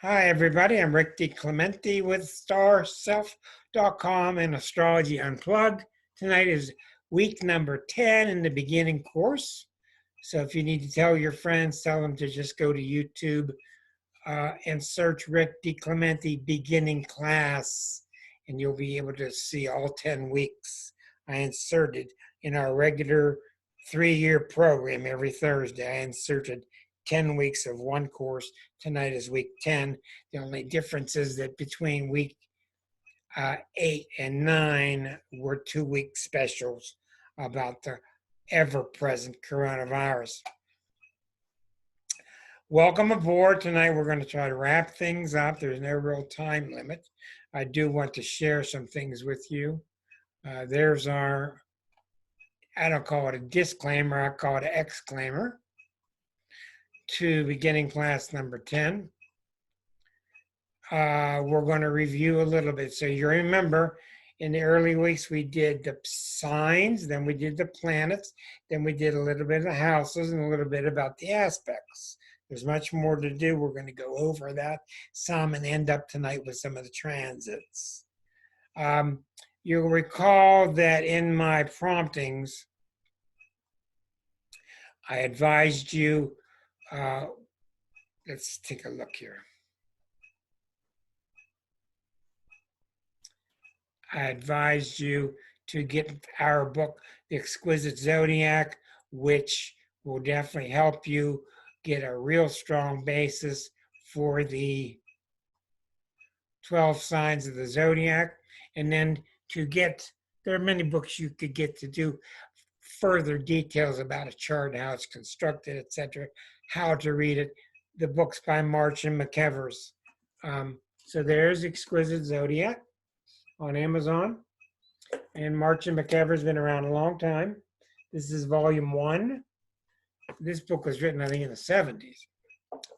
Hi, everybody. I'm Rick DiClemente with StarSelf.com and Astrology Unplugged. Tonight is week number 10 in the beginning course. So if you need to tell your friends, tell them to just go to YouTube and search Rick DiClemente beginning class, and you'll be able to see all 10 weeks I inserted in our regular 3-year program every Thursday. I inserted 10 weeks of one course. Tonight is week 10. The only difference is that between week 8 and 9 were 2-week specials about the ever-present coronavirus. Welcome aboard. Tonight we're going to try to wrap things up. There's no real time limit. I do want to share some things with you. There's our, I don't call it a disclaimer, I call it an exclaimer to beginning class number 10. We're going to review a little bit. So you remember in the early weeks we did the signs, then we did the planets, then we did a little bit of the houses and a little bit about the aspects. There's much more to do. We're going to go over that some and end up tonight with some of the transits. You'll recall that in my promptings, I advised you, let's take a look here. I advised you to get our book, The Exquisite Zodiac, which will definitely help you get a real strong basis for the 12 signs of the zodiac. And then there are many books you could get to do further details about a chart, how it's constructed, etc., how to read it. The books by March and McEvers. So there's Exquisite Zodiac on Amazon. And March and McEver's been around a long time. This is volume 1. This book was written, I think, in the 70s.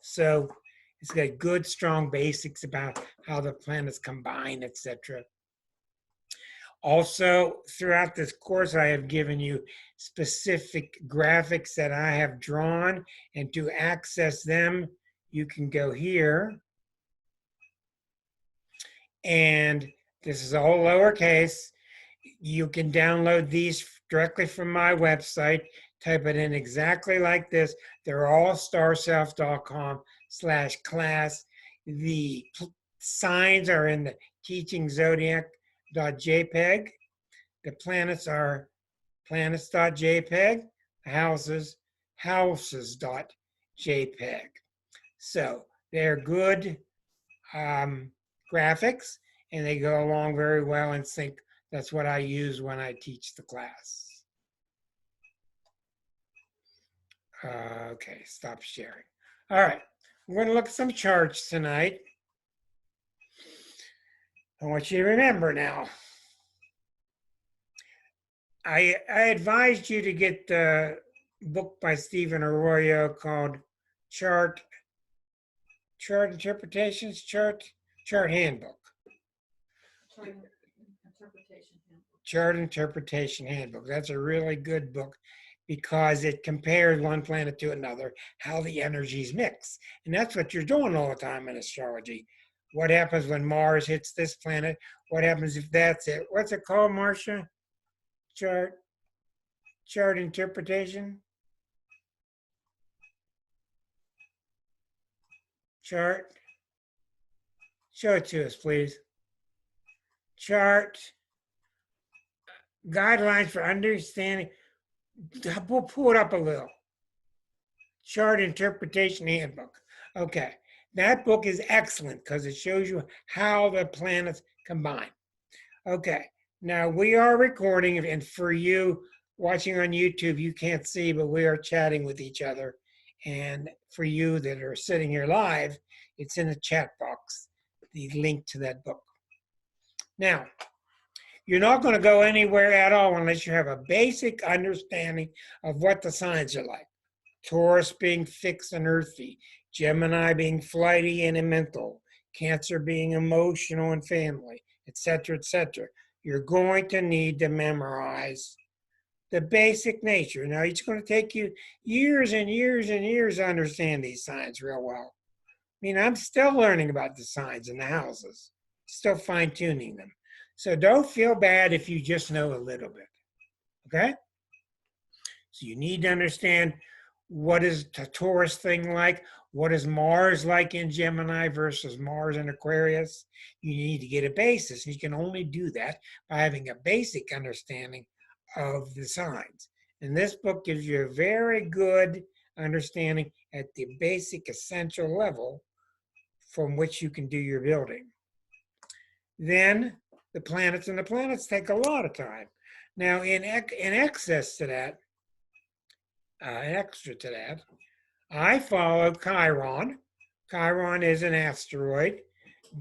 So it's got good, strong basics about how the planets combine, etc. Also, throughout this course, I have given you specific graphics that I have drawn, and to access them, you can go here. And this is all lowercase. You can download these directly from my website. Type it in exactly like this. They're all starself.com/class. The signs are in the teaching zodiac.jpg. The planets are planets.jpg. The houses, houses.jpg. So they're good graphics, and they go along very well in sync. That's what I use when I teach the class. Okay, stop sharing. All right, we're going to look at some charts tonight. I want you to remember now. I advised you to get the book by Stephen Arroyo called Chart Interpretations, Chart Handbook. Chart Interpretation Handbook. That's a really good book because it compares one planet to another, how the energies mix. And that's what you're doing all the time in astrology. What happens when Mars hits this planet? What happens if that's it? What's it called, Marcia? Chart interpretation? Chart? Show it to us, please. Chart. Guidelines for understanding. We'll pull it up a little. Chart Interpretation Handbook. Okay, that book is excellent because it shows you how the planets combine. Okay, now we are recording, and for you watching on YouTube, you can't see, but we are chatting with each other. And for you that are sitting here live, it's in the chat box, the link to that book. Now, you're not going to go anywhere at all unless you have a basic understanding of what the signs are like. Taurus being fixed and earthy, Gemini being flighty and mental, Cancer being emotional and family, etc., etc. You're going to need to memorize the basic nature. Now, it's going to take you years and years and years to understand these signs real well. mean, I'm still learning about the signs and the houses, still fine tuning them. So don't feel bad if you just know a little bit. Okay? So you need to understand what is the Taurus thing like? What is Mars like in Gemini versus Mars in Aquarius? You need to get a basis. You can only do that by having a basic understanding of the signs. And this book gives you a very good understanding at the basic essential level from which you can do your building. Then the planets, and the planets take a lot of time. Now, in excess to that, extra to that, I follow Chiron. Chiron is an asteroid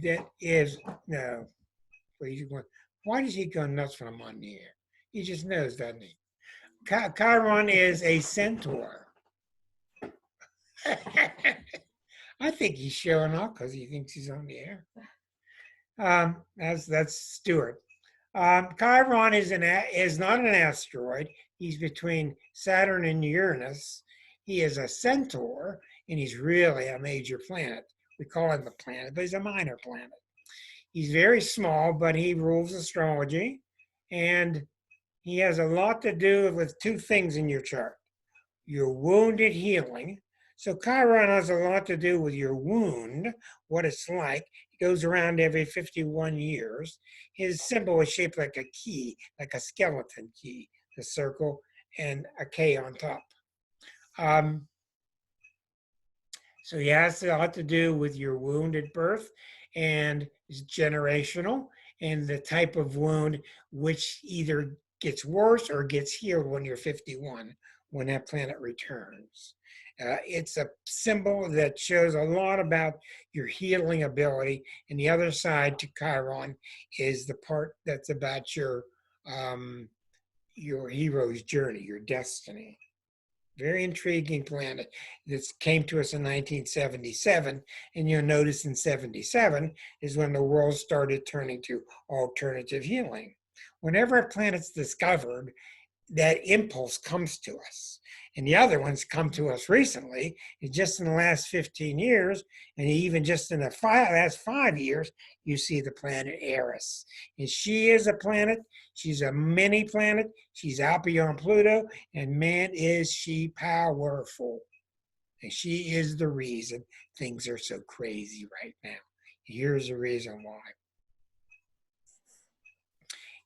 that is, no, why does he go nuts when I'm on the air? He just knows, doesn't he? Chiron is a centaur. I think he's showing off because he thinks he's on the air. That's Stuart. Chiron is not an asteroid. He's between Saturn and Uranus. He is a centaur, and he's really a major planet. We call him a planet, but he's a minor planet. He's very small, but he rules astrology, and he has a lot to do with two things in your chart. Your wounded healing. So Chiron has a lot to do with your wound, what it's like. It goes around every 51 years. His symbol is shaped like a key, like a skeleton key, the circle and a K on top. So he has a lot to do with your wound at birth, and it's generational, and the type of wound which either gets worse or gets healed when you're 51, when that planet returns. It's a symbol that shows a lot about your healing ability, and the other side to Chiron is the part that's about your hero's journey, your destiny. Very intriguing planet. This came to us in 1977, and you'll notice in 77 is when the world started turning to alternative healing. Whenever a planet's discovered, that impulse comes to us. And the other ones come to us recently, and just in the last 15 years, and even just in the last 5 years, you see the planet Eris. And she is a planet, she's a mini planet, she's out beyond Pluto, and man, is she powerful. And she is the reason things are so crazy right now. Here's the reason why.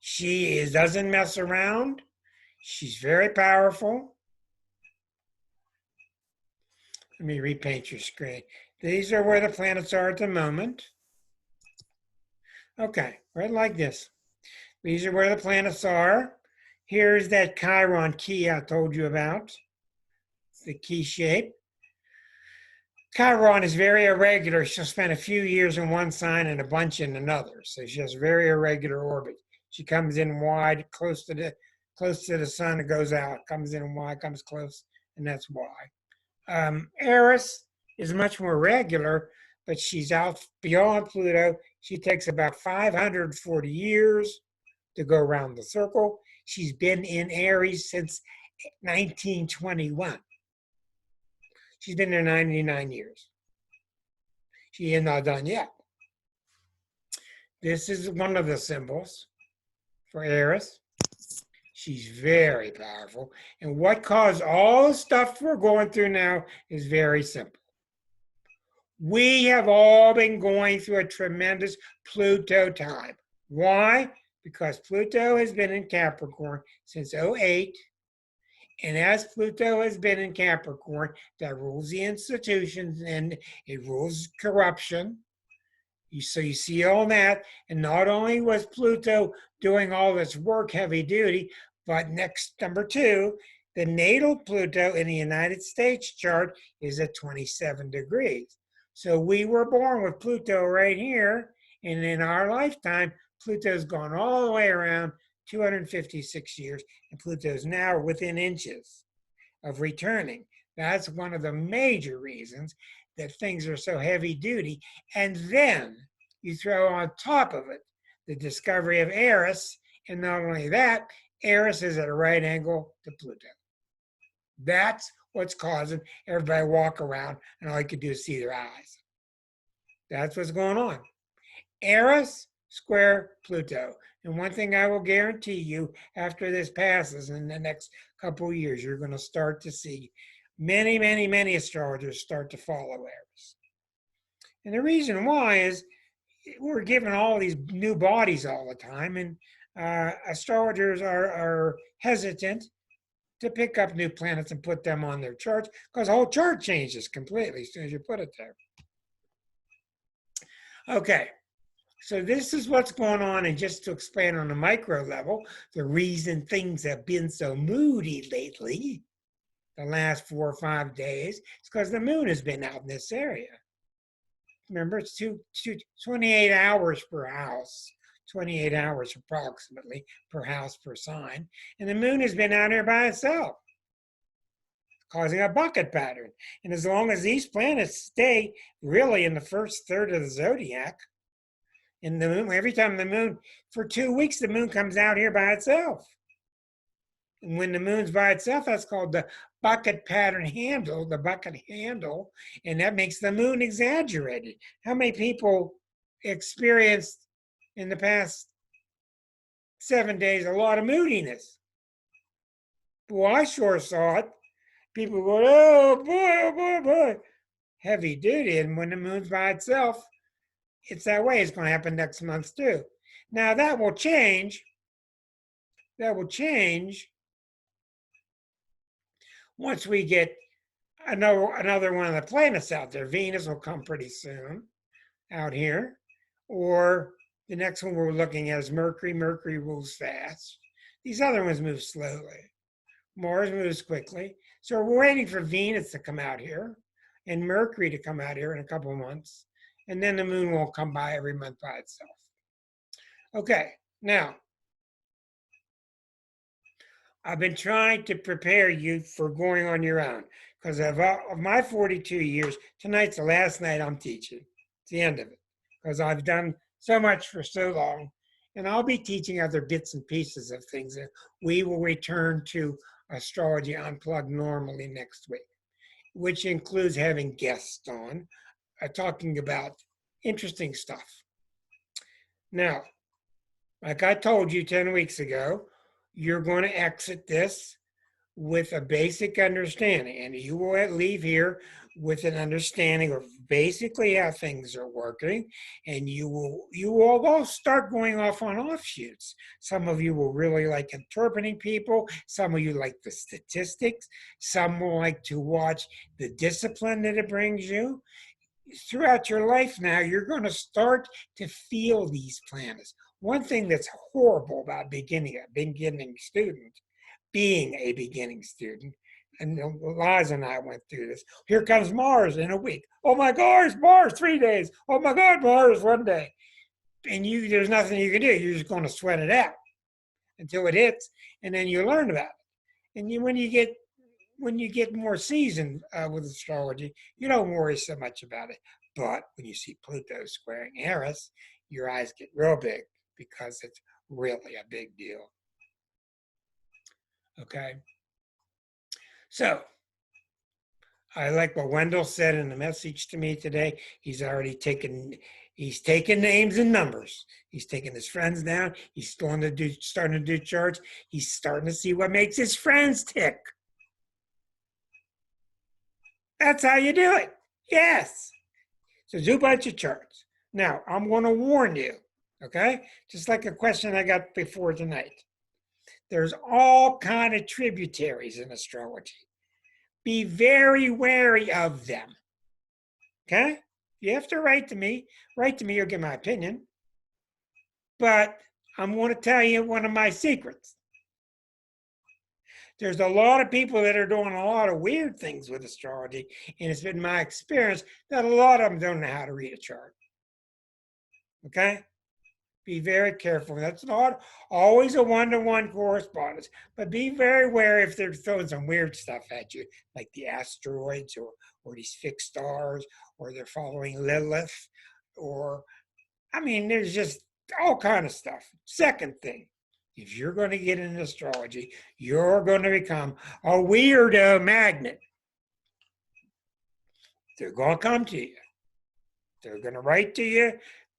She doesn't mess around. She's very powerful. Let me repaint your screen. These are where the planets are at the moment. Okay, right like this. These are where the planets are. Here's that Chiron key I told you about. It's the key shape. Chiron is very irregular. She'll spend a few years in one sign and a bunch in another. So she has a very irregular orbit. She comes in wide, close to the sun, it goes out, comes in wide, comes close, and that's why. Eris is much more regular, but she's out beyond Pluto. She takes about 540 years to go around the circle. She's been in Aries since 1921. She's been there 99 years. She is not done yet. This is one of the symbols for Eris. She's very powerful. And what caused all the stuff we're going through now is very simple. We have all been going through a tremendous Pluto time. Why? Because Pluto has been in Capricorn since 2008. And as Pluto has been in Capricorn, that rules the institutions and it rules corruption. So you see all that. And not only was Pluto doing all this work heavy duty, but next, number two, the natal Pluto in the United States chart is at 27 degrees. So we were born with Pluto right here. And in our lifetime, Pluto's gone all the way around 256 years. And Pluto's now within inches of returning. That's one of the major reasons that things are so heavy duty. And then you throw on top of it the discovery of Eris. And not only that, Eris is at a right angle to Pluto. That's what's causing everybody to walk around and all you can do is see their eyes. That's what's going on. Eris square Pluto. And one thing I will guarantee you, after this passes in the next couple of years, you're going to start to see many, many, many astrologers start to follow Eris. And the reason why is we're given all these new bodies all the time, and astrologers are hesitant to pick up new planets and put them on their charts because the whole chart changes completely as soon as you put it there. Okay, so this is what's going on, and just to explain on a micro level, the reason things have been so moody lately, the last 4 or 5 days, is because the moon has been out in this area. Remember, it's 28 hours per house, 28 hours approximately per house per sign, and the moon has been out here by itself, causing a bucket pattern. And as long as these planets stay really in the first third of the zodiac, in the moon, every time the moon, for 2 weeks, the moon comes out here by itself. And when the moon's by itself, that's called the bucket pattern handle, the bucket handle, and that makes the moon exaggerated. How many people experienced in the past 7 days a lot of moodiness? Well, I sure saw it. People go, oh boy, oh boy, boy. Heavy duty. And when the moon's by itself, it's that way. It's going to happen next month too. Now that will change. That will change once we get another one of the planets out there. Venus will come pretty soon out here. Or the next one we're looking at is Mercury. Mercury moves fast. These other ones move slowly. Mars moves quickly. So we're waiting for Venus to come out here and Mercury to come out here in a couple of months. And then the moon will come by every month by itself. Okay, now, I've been trying to prepare you for going on your own because of my 42 years, tonight's the last night I'm teaching. It's the end of it because I've done so much for so long. And I'll be teaching other bits and pieces of things. And we will return to Astrology Unplugged normally next week, which includes having guests on, talking about interesting stuff. Now, like I told you 10 weeks ago, you're going to exit this with a basic understanding, and you will leave here with an understanding of basically how things are working, and you will all start going off on offshoots. Some of you will really like interpreting people, some of you like the statistics, some will like to watch the discipline that it brings you. Throughout your life now, you're going to start to feel these planets. One thing that's horrible about being a beginning student, and Liza and I went through this. Here comes Mars in a week. Oh my gosh, Mars 3 days. Oh my God, Mars 1 day. And there's nothing you can do. You're just going to sweat it out until it hits, and then you learn about it. And when you get more seasoned with astrology, you don't worry so much about it. But when you see Pluto squaring Eris, your eyes get real big because it's really a big deal. Okay. So I like what Wendell said in the message to me today. He's taken names and numbers. He's taken his friends down. He's starting to do charts. He's starting to see what makes his friends tick. That's how you do it. Yes. So do a bunch of charts. Now, I'm going to warn you, okay? Just like a question I got before tonight. There's all kind of tributaries in astrology. Be very wary of them, okay? You have to write to me or give my opinion. But I'm going to tell you one of my secrets. There's a lot of people that are doing a lot of weird things with astrology, and it's been my experience that a lot of them don't know how to read a chart. Okay? Be very careful. That's not always a one-to-one correspondence, but be very wary if they're throwing some weird stuff at you, like the asteroids or these fixed stars, or they're following Lilith, there's just all kind of stuff. Second thing, if you're going to get into astrology, you're going to become a weirdo magnet. They're going to come to you. They're going to write to you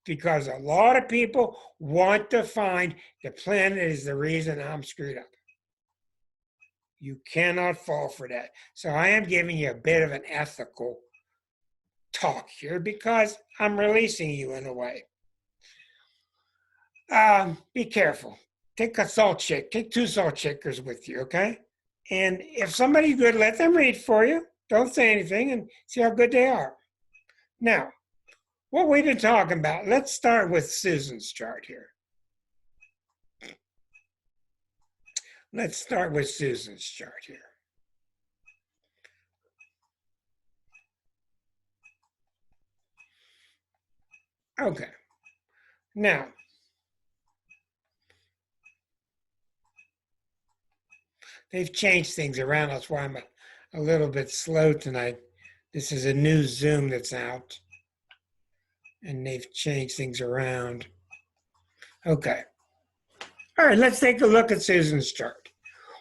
because a lot of people want to find the planet is the reason I'm screwed up. You cannot fall for that. So I am giving you a bit of an ethical talk here because I'm releasing you in a way. Be careful. Take a salt shake. Take 2 salt shakers with you, okay? And if somebody's good, let them read for you. Don't say anything and see how good they are. Now, what we've been talking about, let's start with Susan's chart here. Let's start with Susan's chart here. Okay. Now, they've changed things around. That's why I'm a little bit slow tonight. This is a new Zoom that's out. And they've changed things around. Okay. All right, let's take a look at Susan's chart.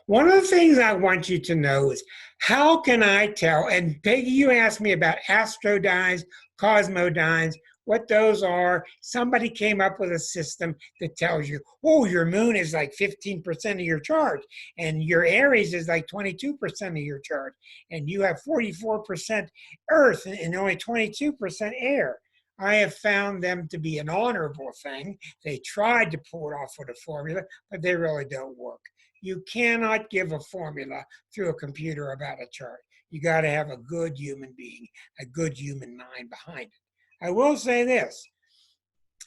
One of the things I want you to know is how can I tell, and Peggy, you asked me about astrodynes, cosmodynes, what those are. Somebody came up with a system that tells you, oh, your moon is like 15% of your chart, and your Aries is like 22% of your chart, and you have 44% Earth and only 22% air. I have found them to be an honorable thing. They tried to pull it off with a formula, but they really don't work. You cannot give a formula through a computer about a chart. You got to have a good human being, a good human mind behind it. I will say this.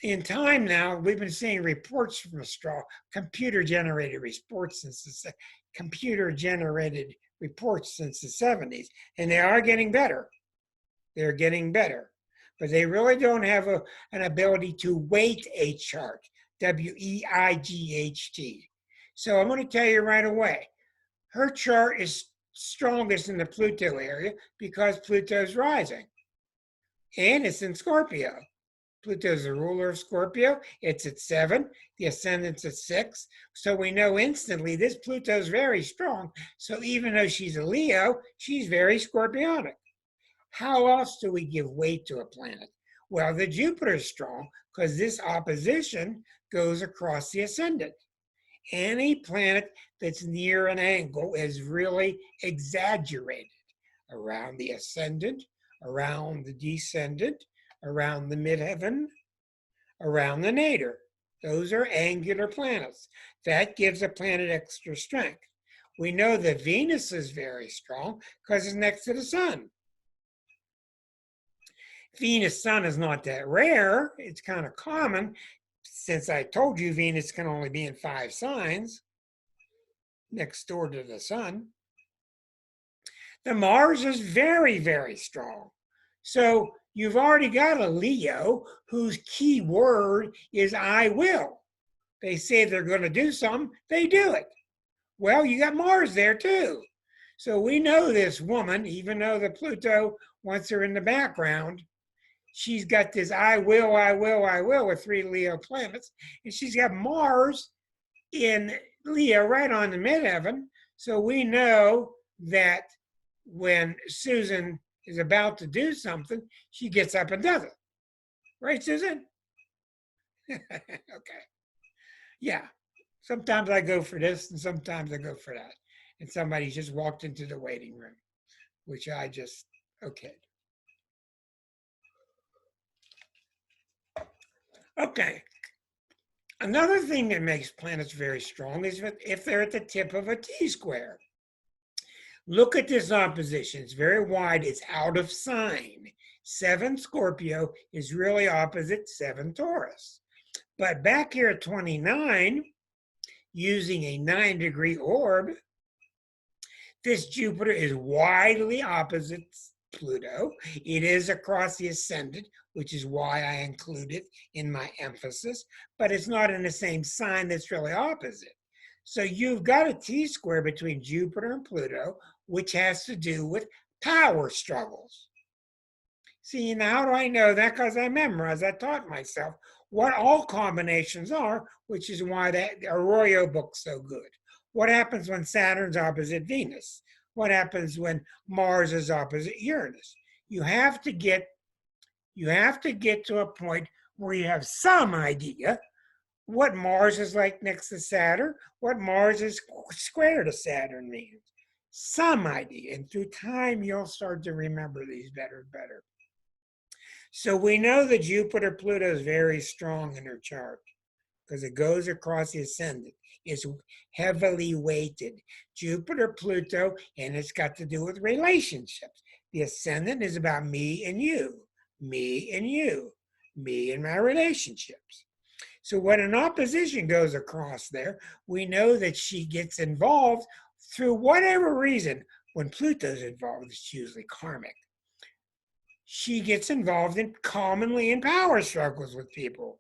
In time now, we've been seeing reports from computer-generated reports since the 70s, and they are getting better. They're getting better. But they really don't have an ability to weight a chart, W-E-I-G-H-T. So I'm going to tell you right away, her chart is strongest in the Pluto area because Pluto's rising. And it's in Scorpio. Pluto's the ruler of Scorpio. It's at 7. The ascendant's at 6. So we know instantly this Pluto's very strong. So even though she's a Leo, she's very Scorpionic. How else do we give weight to a planet? Well, the Jupiter's strong because this opposition goes across the ascendant. Any planet that's near an angle is really exaggerated around the ascendant, around the descendant, around the midheaven, around the nadir. Those are angular planets. That gives a planet extra strength. We know that Venus is very strong because it's next to the sun. Venus sun is not that rare. It's kind of common. Since I told you Venus can only be in 5 signs next door to the sun. The Mars is very, very strong. So you've already got a Leo whose key word is I will. They say they're going to do something, they do it. Well, you got Mars there too. So we know this woman, even though the Pluto wants her in the background, she's got this I will with 3 Leo planets. And she's got Mars in Leo right on the midheaven. So we know that when Susan is about to do something, she gets up and does it. Right, Susan? Okay. Yeah. Sometimes I go for this and sometimes I go for that. And somebody just walked into the waiting room, which I just okayed. Okay. Another thing that makes planets very strong is if they're at the tip of a T-square. Look at this opposition. It's very wide. It's out of sign. 7 Scorpio is really opposite 7 Taurus. But back here at 29, using a 9-degree orb, this Jupiter is widely opposite Pluto. It is across the ascendant, which is why I include it in my emphasis, but it's not in the same sign that's really opposite. So you've got a T-square between Jupiter and Pluto, which has to do with power struggles. See, now how do I know that? Because I memorized, I taught myself what all combinations are, which is why that Arroyo book's so good. What happens when Saturn's opposite Venus? What happens when Mars is opposite Uranus? You have to get You have to get to a point where you have some idea what Mars is like next to Saturn, what Mars is square to Saturn means. Some idea. And through time, you'll start to remember these better and better. So we know that Jupiter-Pluto is very strong in her chart because it goes across the ascendant. It's heavily weighted. Jupiter-Pluto, and it's got to do with relationships. The ascendant is about me and you, me and you, me and my relationships. So when an opposition goes across there, we know that she gets involved through whatever reason. When Pluto's involved, it's usually karmic. She gets involved commonly in power struggles with people.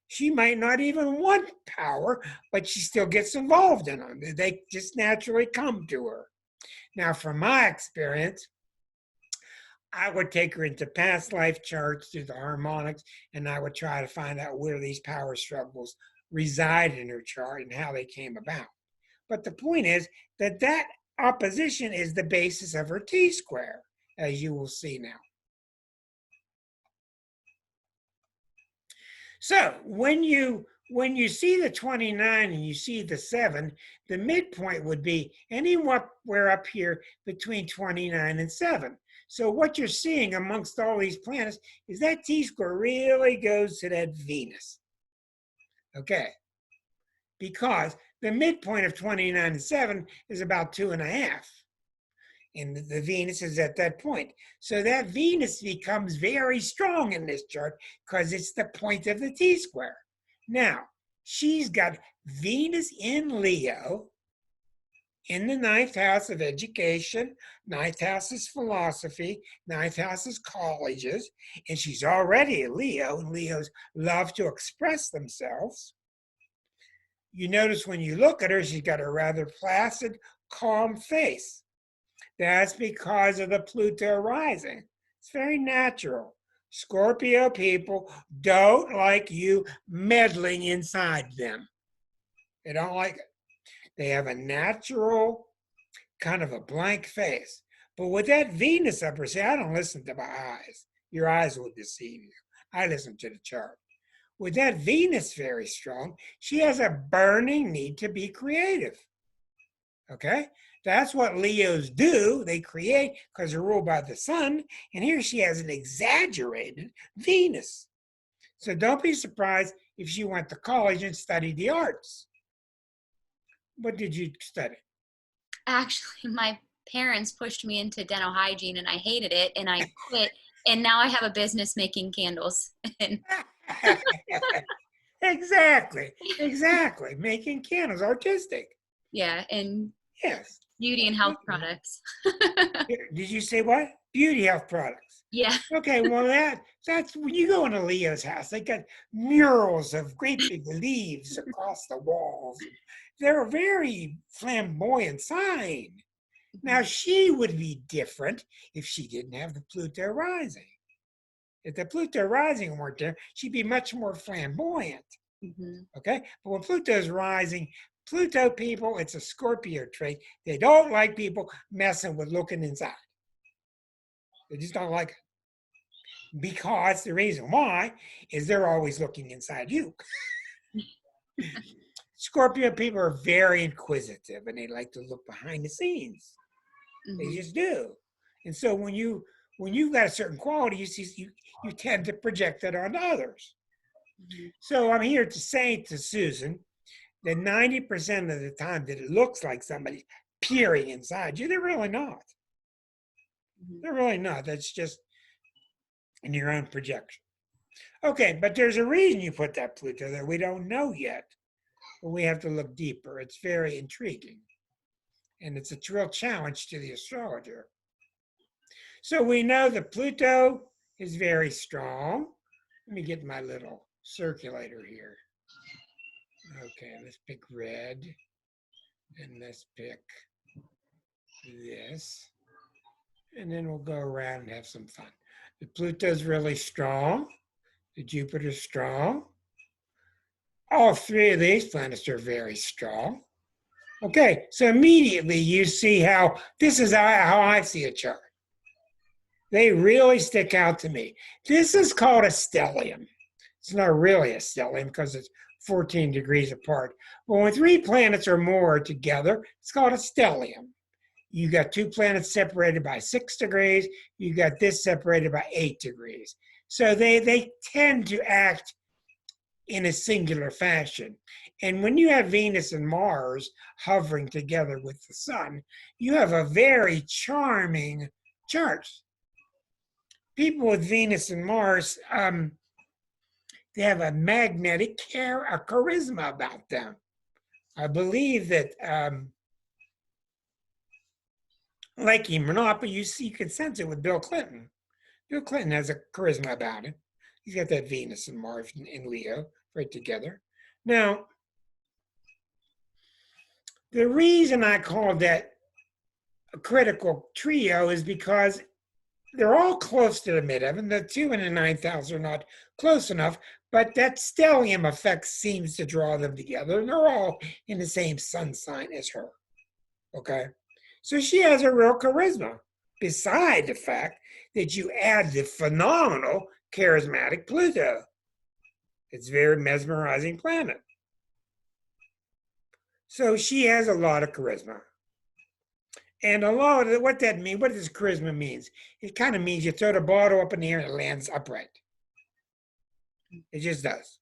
She might not even want power, but she still gets involved in them. They just naturally come to her. Now, from my experience, I would take her into past life charts through the harmonics, and I would try to find out where these power struggles reside in her chart and how they came about. But the point is that that opposition is the basis of her T-square, as you will see now. So when you see the 29 and you see the 7, the midpoint would be anywhere up here between 29 and 7. So what you're seeing amongst all these planets is that T-square really goes to that Venus. Okay. Because the midpoint of 29 and 7 is about 2.5. And the Venus is at that point. So that Venus becomes very strong in this chart because it's the point of the T-square. Now, she's got Venus in Leo in the 9th house of education. 9th house is philosophy. 9th house is colleges. And she's already a Leo, and Leos love to express themselves. You notice when you look at her, she's got a rather placid, calm face. That's because of the Pluto rising. It's very natural. Scorpio people don't like you meddling inside them. They don't like it. They have a natural kind of a blank face. But with that Venus up her, see, I don't listen to my eyes. Your eyes will deceive you. I listen to the chart. With that Venus very strong, she has a burning need to be creative. Okay? That's what Leos do. They create because they're ruled by the sun. And here she has an exaggerated Venus. So don't be surprised if she went to college and studied the arts. What did you study? Actually, my parents pushed me into dental hygiene and I hated it and I quit. And now I have a business making candles. Exactly. Making candles, artistic. Yeah, and yes, beauty and health products. Did you say what? Beauty health products. Yeah. Okay, well that's when you go into Leo's house, they got murals of great big leaves across the walls. They're a very flamboyant sign. Now she would be different if she didn't have the Pluto rising. If the Pluto rising weren't there, she'd be much more flamboyant. Okay? But when Pluto's rising, Pluto people, it's a Scorpio trait. They don't like people messing with looking inside. They just don't like it. Because the reason why is they're always looking inside you. Scorpio people are very inquisitive and they like to look behind the scenes. They just do. And so when you've got a certain quality, you tend to project that onto others. So I'm here to say to Susan that 90% of the time that it looks like somebody peering inside you, they're really not. They're really not. That's just in your own projection. Okay, but there's a reason you put that Pluto there. We don't know yet, but we have to look deeper. It's very intriguing. And it's a real challenge to the astrologer. So we know that Pluto is very strong. Let me get my little circulator here. Okay, let's pick red. And let's pick this. And then we'll go around and have some fun. The Pluto's really strong. The Jupiter's strong. All three of these planets are very strong. Okay, so immediately you see how this is how I see a chart. They really stick out to me. This is called a stellium. It's not really a stellium because it's 14 degrees apart. But when three planets or more are together, it's called a stellium. You got two planets separated by 6 degrees. You got this separated by 8 degrees. So they tend to act in a singular fashion. And when you have Venus and Mars hovering together with the sun, you have a very charming chart. People with Venus and Mars, they have a magnetic a charisma about them. I believe that, like him or not, but you can sense it with Bill Clinton. Bill Clinton has a charisma about him. He's got that Venus and Mars in Leo right together. Now, the reason I called that a critical trio is because they're all close to the midheaven. The 2 and the 9th house are not close enough, but that stellium effect seems to draw them together, and they're all in the same sun sign as her. Okay? So she has a real charisma, beside the fact that you add the phenomenal charismatic Pluto. It's a very mesmerizing planet. So she has a lot of charisma. And a lot of what that means, what does charisma means? It kind of means you throw the bottle up in the air and it lands upright. It just does.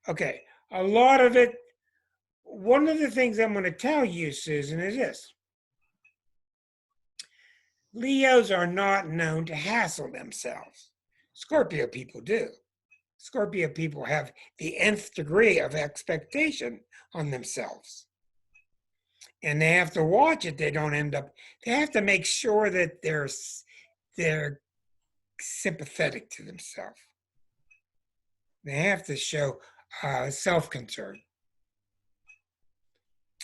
Okay, a lot of it, one of the things I'm going to tell you, Susan, is this. Leos are not known to hassle themselves. Scorpio people do. Scorpio people have the nth degree of expectation on themselves. And they have to watch it. They don't end up, they have to make sure that they're sympathetic to themselves. They have to show self-concern.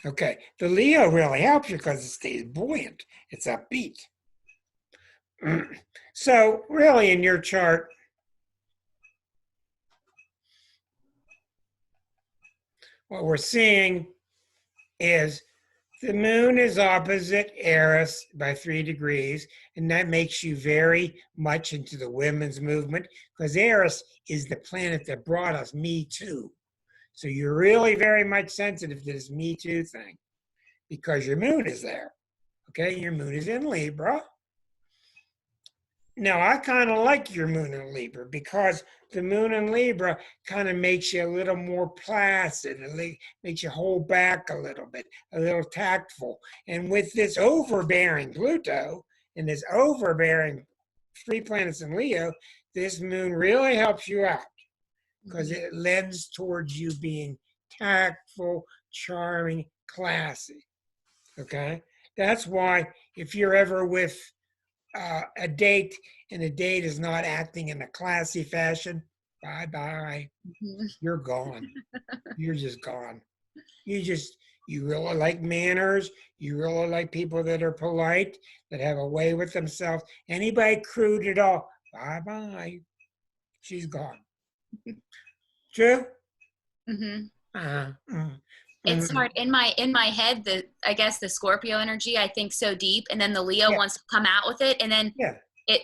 Okay, the Leo really helps you because it stays buoyant. It's upbeat. So really in your chart, what we're seeing is the moon is opposite Eris by 3 degrees, and that makes you very much into the women's movement because Eris is the planet that brought us Me Too. So you're really very much sensitive to this Me Too thing because your moon is there. Okay, your moon is in Libra. Now, I kind of like your moon in Libra because the moon in Libra kind of makes you a little more placid. It makes you hold back a little bit, a little tactful. And with this overbearing Pluto and this overbearing 3 planets in Leo, this moon really helps you out because it lends towards you being tactful, charming, classy. Okay? That's why if you're ever with a date and the date is not acting in a classy fashion, bye-bye. You're gone. You're just gone. You really like manners. You really like people that are polite, that have a way with themselves. Anybody crude at all, bye-bye. She's gone. True? It's hard in my head. I guess the Scorpio energy I think so deep, and then the Leo wants to come out with it, and then it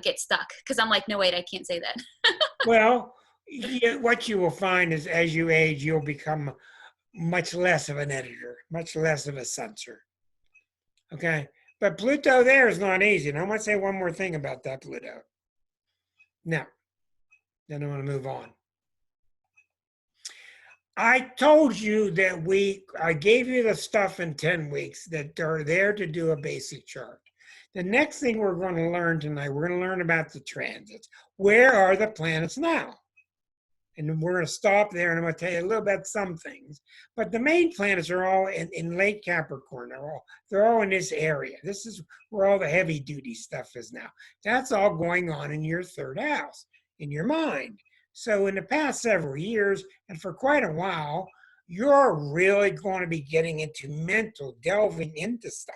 gets stuck because I'm like, no, wait, I can't say that. Well, what you will find is as you age, you'll become much less of an editor, much less of a censor. Okay, but Pluto there is not easy. And I want to say one more thing about that Pluto. Now, then I want to move on. I told you that I gave you the stuff in 10 weeks that are there to do a basic chart. The next thing we're going to learn tonight, we're going to learn about the transits. Where are the planets now? And we're going to stop there and I'm going to tell you a little about some things. But the main planets are all in late Capricorn. They're all in this area. This is where all the heavy duty stuff is now. That's all going on in your 3rd house, in your mind. So in the past several years, and for quite a while, you're really going to be getting into mental delving into stuff.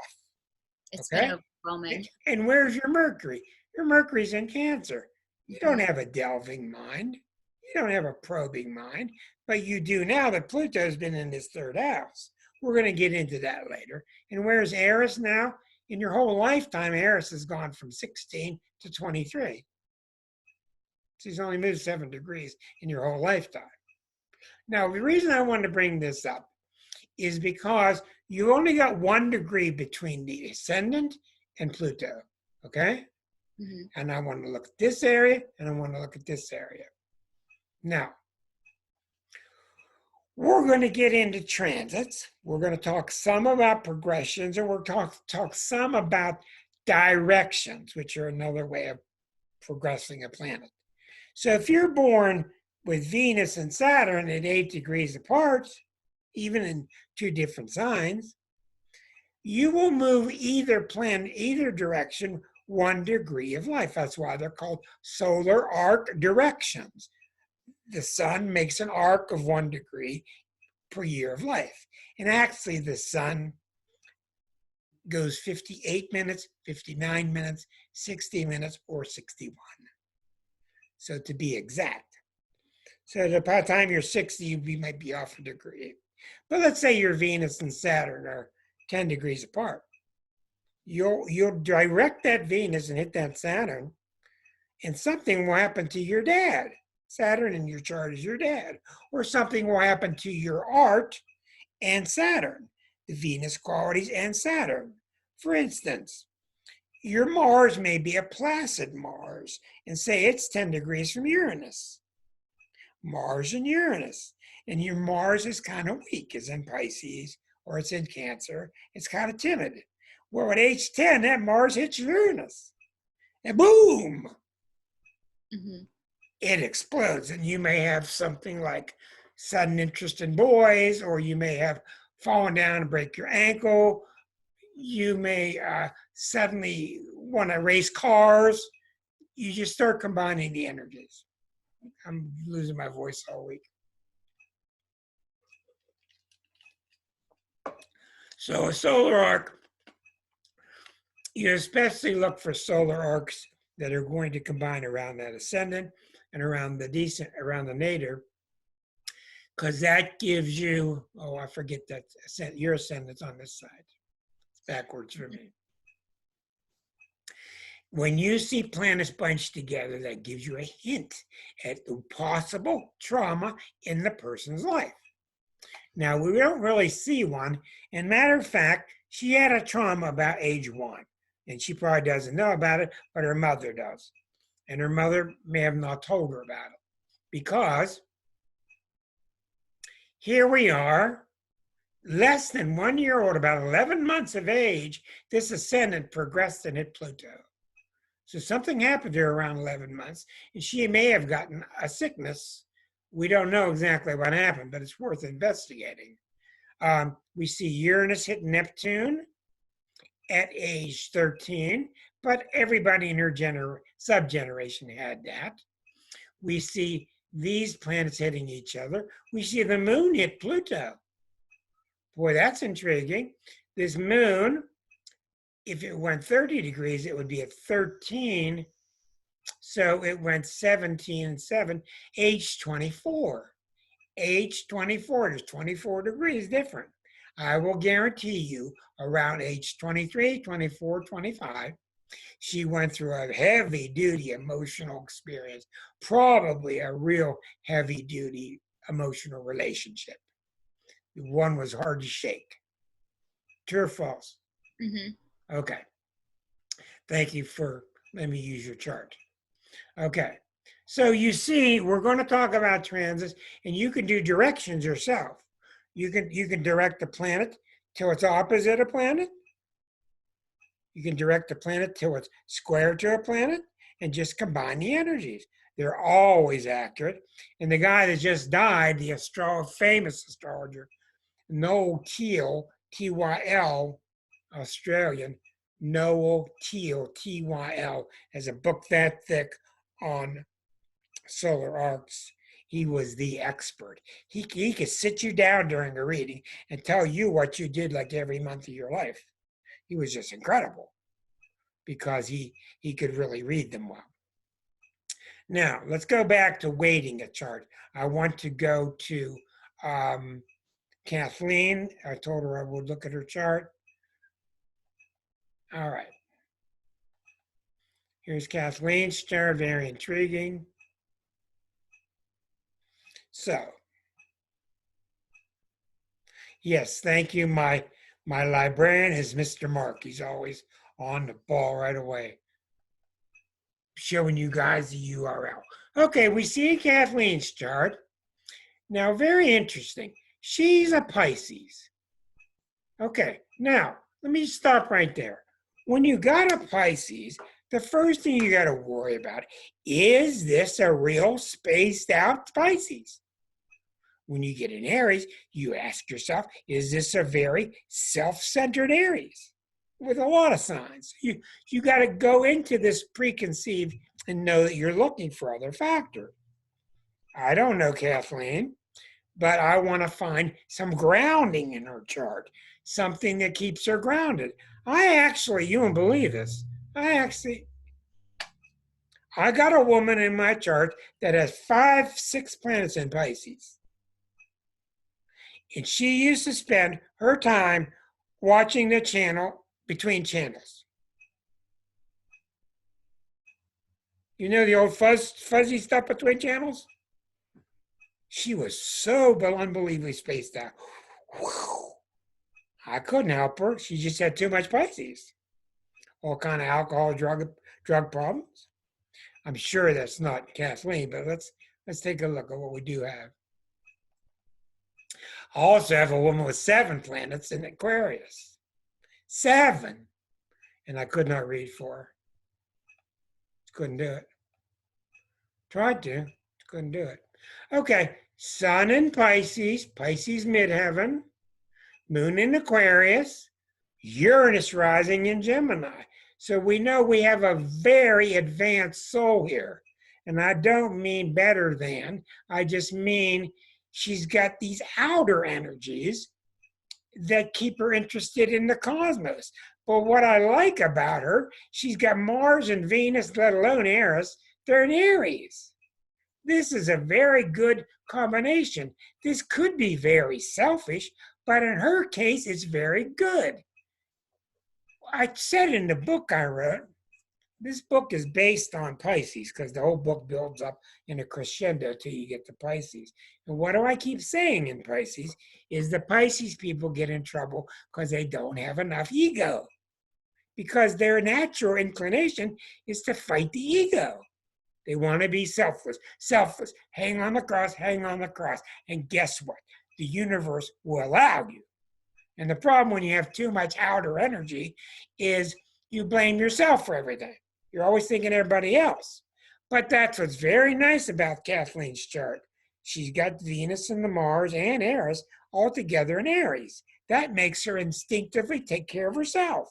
It's been overwhelming. And where's your Mercury? Your Mercury's in Cancer. You don't have a delving mind. You don't have a probing mind, but you do now that Pluto's been in this 3rd house. We're going to get into that later. And where's Eris now? in your whole lifetime, Eris has gone from 16 to 23. She's only moved 7 degrees in your whole lifetime. Now, the reason I wanted to bring this up is because you only got 1 degree between the ascendant and Pluto, okay? Mm-hmm. And I want to look at this area, and I want to look at this area. Now, we're going to get into transits. We're going to talk some about progressions, and we're going to talk some about directions, which are another way of progressing a planet. So if you're born with Venus and Saturn at 8 degrees apart, even in 2 different signs, you will move either planet, either direction, 1 degree of life. That's why they're called solar arc directions. The sun makes an arc of 1 degree per year of life. And actually the sun goes 58 minutes, 59 minutes, 60 minutes, or 61. So to be exact. So by the time you're 60, you might be off a degree. But let's say your Venus and Saturn are 10 degrees apart. You'll direct that Venus and hit that Saturn, and something will happen to your dad. Saturn in your chart is your dad. Or something will happen to your art and Saturn, the Venus qualities and Saturn. For instance, your Mars may be a placid Mars, and say it's 10 degrees from Uranus. Mars and Uranus. And your Mars is kind of weak, it's in Pisces, or it's in Cancer. It's kind of timid. Well, at age 10, that Mars hits Uranus. And boom! Mm-hmm. It explodes. And you may have something like sudden interest in boys, or you may have fallen down and break your ankle. You may suddenly want to race cars. You just start combining the energies. I'm losing my voice all week. So a solar arc, you especially look for solar arcs that are going to combine around that ascendant and around the nadir, because that gives you, oh, I forget that your ascendant's on this side. It's backwards for me. When you see planets bunched together, that gives you a hint at the possible trauma in the person's life. Now, we don't really see one. And matter of fact, she had a trauma about age 1. And she probably doesn't know about it, but her mother does. And her mother may have not told her about it. Because here we are, less than 1 year old, about 11 months of age, this ascendant progressed and hit Pluto. So something happened to her around 11 months, and she may have gotten a sickness. We don't know exactly what happened, but it's worth investigating. We see Uranus hit Neptune at age 13, but everybody in her sub-generation had that. We see these planets hitting each other. We see the moon hit Pluto. Boy, that's intriguing. This moon, if it went 30 degrees, it would be at 13. So it went 17 and 7, age 24. Age 24, there's 24 degrees different. I will guarantee you around age 23, 24, 25, she went through a heavy-duty emotional experience, probably a real heavy-duty emotional relationship. One was hard to shake. True or false? Mm-hmm. Okay. Thank you for letting me use your chart. Okay. So you see, we're going to talk about transits, and you can do directions yourself. You can direct the planet till it's opposite a planet. You can direct the planet till it's square to a planet, and just combine the energies. They're always accurate. And the guy that just died, the famous astrologer, Noel Tyl, T-Y-L, Australian, Noel Tyl, T-Y-L, has a book that thick on solar arcs. He was the expert. He could sit you down during a reading and tell you what you did like every month of your life. He was just incredible because he could really read them well. Now, let's go back to weighting a chart. I want to go to Kathleen. I told her I would look at her chart. All right. Here's Kathleen's chart, very intriguing. So, yes, thank you. My librarian is Mr. Mark. He's always on the ball right away, showing you guys the URL. Okay, we see Kathleen's chart. Now, very interesting. She's a Pisces. Okay, now let me stop right there. When you got a Pisces, the first thing you got to worry about is this a real spaced out Pisces? When you get an Aries, you ask yourself, is this a very self-centered Aries? With a lot of signs. You got to go into this preconceived and know that you're looking for other factors. I don't know, Kathleen, but I want to find some grounding in her chart, something that keeps her grounded. You won't believe this, I got a woman in my chart that has 6 planets in Pisces. And she used to spend her time watching the channel between channels. You know the old fuzzy stuff between channels? She was so unbelievably spaced out. I couldn't help her. She just had too much Pisces. All kind of alcohol, drug problems. I'm sure that's not Kathleen, but let's take a look at what we do have. I also have a woman with 7 planets in Aquarius. 7. And I could not read for her. Couldn't do it. Tried to, couldn't do it. Okay, Sun in Pisces, Pisces midheaven, Moon in Aquarius, Uranus rising in Gemini. So we know we have a very advanced soul here. And I don't mean better than, I just mean she's got these outer energies that keep her interested in the cosmos. But what I like about her, she's got Mars and Venus, let alone Eris, they're in Aries. This is a very good combination. This could be very selfish, but in her case, it's very good. I said in the book I wrote, this book is based on Pisces because the whole book builds up in a crescendo till you get to Pisces. And what do I keep saying in Pisces is the Pisces people get in trouble because they don't have enough ego. Because their natural inclination is to fight the ego. They want to be selfless, hang on the cross. And guess what? The universe will allow you. And the problem when you have too much outer energy is you blame yourself for everything. You're always thinking everybody else. But that's what's very nice about Kathleen's chart. She's got Venus and the Mars and Eris all together in Aries. That makes her instinctively take care of herself.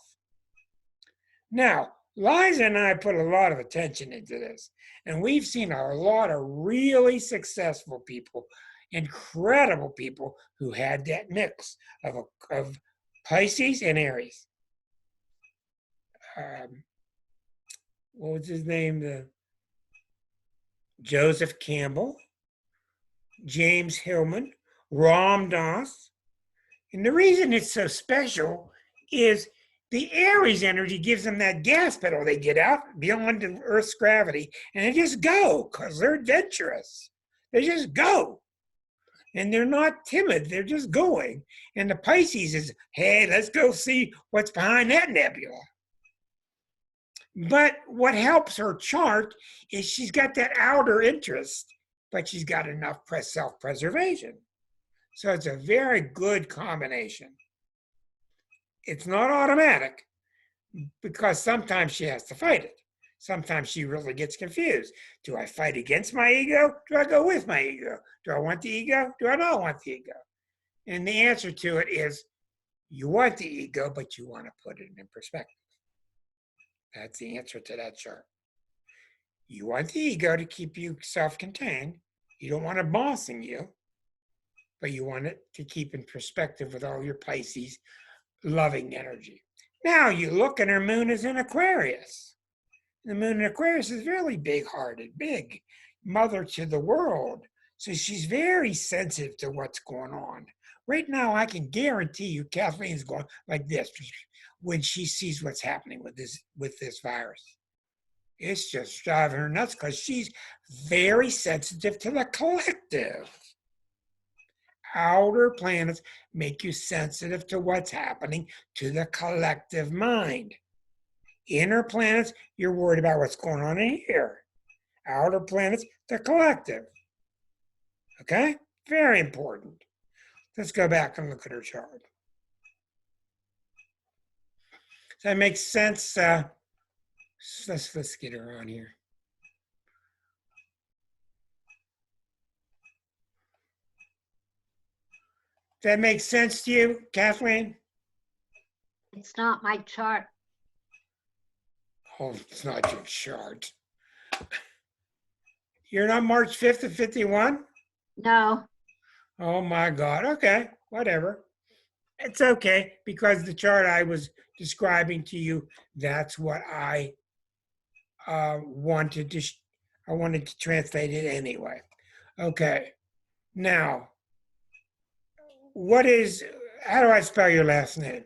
Now, Liza and I put a lot of attention into this, and we've seen a lot of really successful people, incredible people who had that mix of Pisces and Aries. What was his name? Joseph Campbell, James Hillman, Ram Dass. And the reason it's so special is the Aries energy gives them that gas pedal. They get out beyond the Earth's gravity and they just go because they're adventurous. They just go. And they're not timid. They're just going. And the Pisces is, hey, let's go see what's behind that nebula. But what helps her chart is she's got that outer interest, but she's got enough self-preservation. So it's a very good combination. It's not automatic because sometimes she has to fight it. Sometimes she really gets confused. Do I fight against my ego? Do I go with my ego? Do I want the ego? Do I not want the ego? And the answer to it is you want the ego, but you want to put it in perspective. That's the answer to that chart. You want the ego to keep you self-contained. You don't want it bossing you, but you want it to keep in perspective with all your Pisces loving energy. Now you look and her moon is in Aquarius. The moon in Aquarius is really big-hearted, big, mother to the world. So she's very sensitive to what's going on. Right now, I can guarantee you Kathleen's going like this when she sees what's happening with this virus. It's just driving her nuts because she's very sensitive to the collective. Outer planets make you sensitive to what's happening to the collective mind. Inner planets, you're worried about what's going on in here. Outer planets, the collective. Okay? Very important. Let's go back and look at her chart. Does that make sense? Let's get her on here. Does that make sense to you, Kathleen? It's not my chart. Oh, it's not your chart. You're not March 5th of 51? No. Oh my God. Okay, whatever. It's okay because the chart I was describing to you, that's what I wanted to translate it anyway. Okay. Now, how do I spell your last name?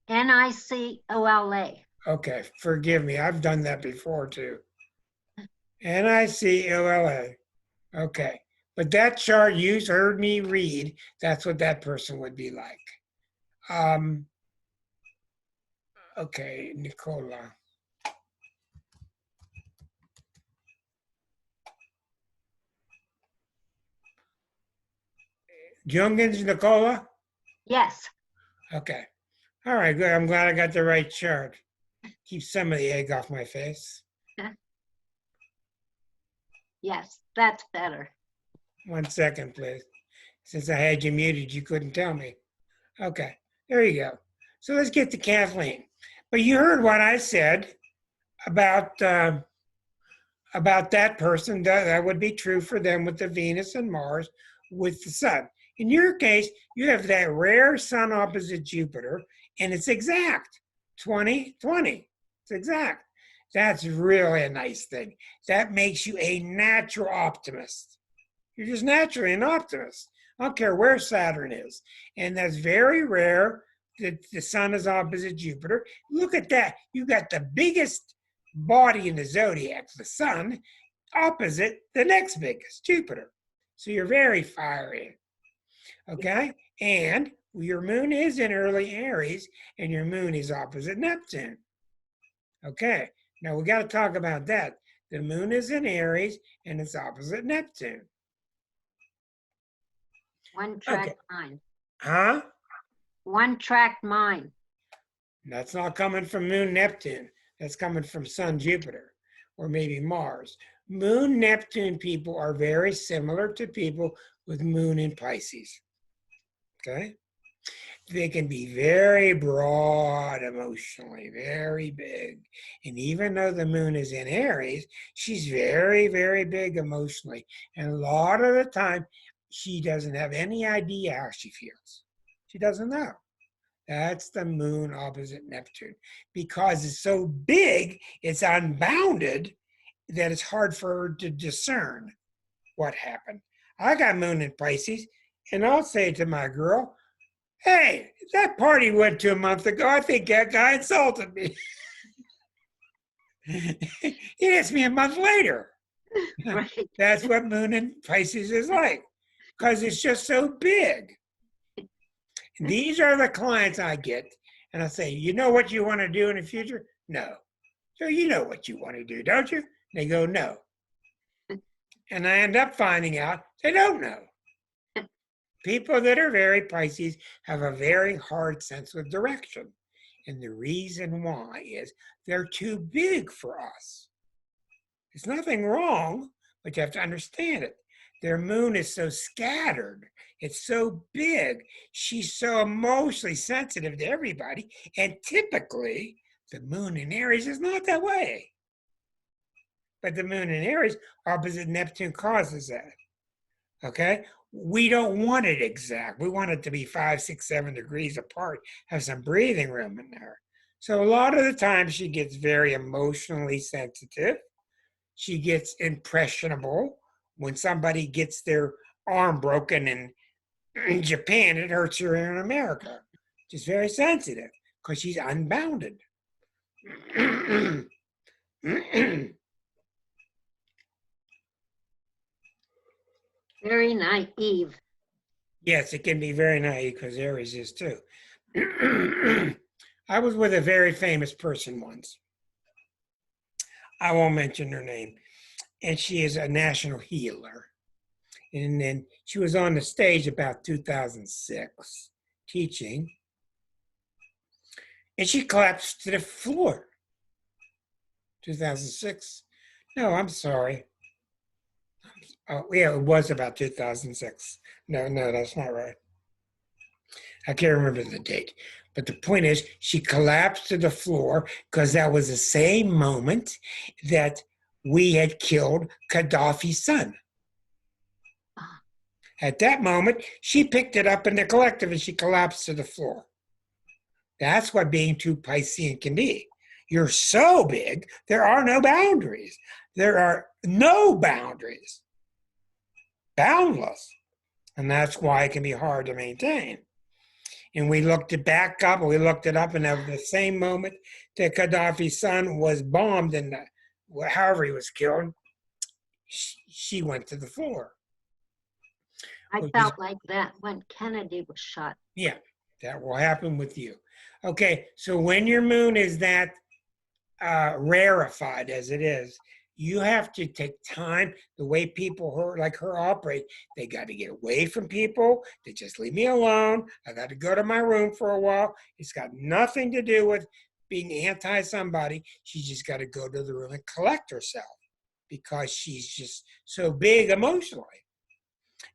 Nicola. Okay, forgive me. I've done that before too. Nicola. Okay. But that chart you heard me read, that's what that person would be like. Okay, Nicola. Jungens Nicola? Yes. Okay. All right, good. I'm glad I got the right chart. Keep some of the egg off my face. Yes, that's better. 1 second, please. Since I had you muted, you couldn't tell me. Okay, there you go. So let's get to Kathleen. But you heard what I said about that person. That would be true for them with the Venus and Mars with the Sun. In your case, you have that rare Sun opposite Jupiter, and it's exact. 20/20. It's exact. That's really a nice thing. That makes you a natural optimist. You're just naturally an optimist. I don't care where Saturn is. And that's very rare that the Sun is opposite Jupiter. Look at that. You got the biggest body in the zodiac, the Sun, opposite the next biggest, Jupiter. So you're very fiery. Okay? And your moon is in early Aries, and your moon is opposite Neptune. Okay, now we got to talk about that. The moon is in Aries, and it's opposite Neptune. One track mind. Huh? One track mind. That's not coming from moon Neptune. That's coming from Sun Jupiter, or maybe Mars. Moon Neptune people are very similar to people with moon in Pisces. Okay? They can be very broad emotionally, very big. And even though the moon is in Aries, she's very, very big emotionally. And a lot of the time, she doesn't have any idea how she feels. She doesn't know. That's the moon opposite Neptune. Because it's so big, it's unbounded, that it's hard for her to discern what happened. I got moon in Pisces, and I'll say to my girl, hey, that party we went to a month ago, I think that guy insulted me. He asked me a month later. Right. That's what moon in Pisces is like, because it's just so big. These are the clients I get, and I say, you know what you want to do in the future? No. So you know what you want to do, don't you? They go, no. And I end up finding out they don't know. People that are very Pisces have a very hard sense of direction. And the reason why is they're too big for us. There's nothing wrong, but you have to understand it. Their moon is so scattered. It's so big. She's so emotionally sensitive to everybody. And typically, the moon in Aries is not that way. But the moon in Aries opposite Neptune causes that. Okay? We don't want it exact. We want it to be 5, 6, 7 degrees apart, have some breathing room in there. So a lot of the time she gets very emotionally sensitive. She gets impressionable when somebody gets their arm broken in Japan, it hurts her in America. She's very sensitive because she's unbounded. Very naive. Yes, it can be very naive because Aries is too. I was with a very famous person once. I won't mention her name. And she is a national healer. And then she was on the stage about 2006 teaching. And she collapsed to the floor. 2006. No, I'm sorry. Oh, yeah, it was about 2006. No, that's not right. I can't remember the date. But the point is, she collapsed to the floor because that was the same moment that we had killed Gaddafi's son. At that moment, she picked it up in the collective and she collapsed to the floor. That's what being too Piscean can be. You're so big, there are no boundaries. There are no boundaries. Boundless. And that's why it can be hard to maintain. And we looked it back up, we looked it up, and at the same moment that Gaddafi's son was bombed and however he was killed, she went to the floor. I felt like that when Kennedy was shot. Yeah, that will happen with you. Okay, so when your moon is that rarefied as it is, you have to take time. The way people like her operate, they got to get away from people. They just leave me alone. I got to go to my room for a while. It's got nothing to do with being anti-somebody. She's just got to go to the room and collect herself because she's just so big emotionally.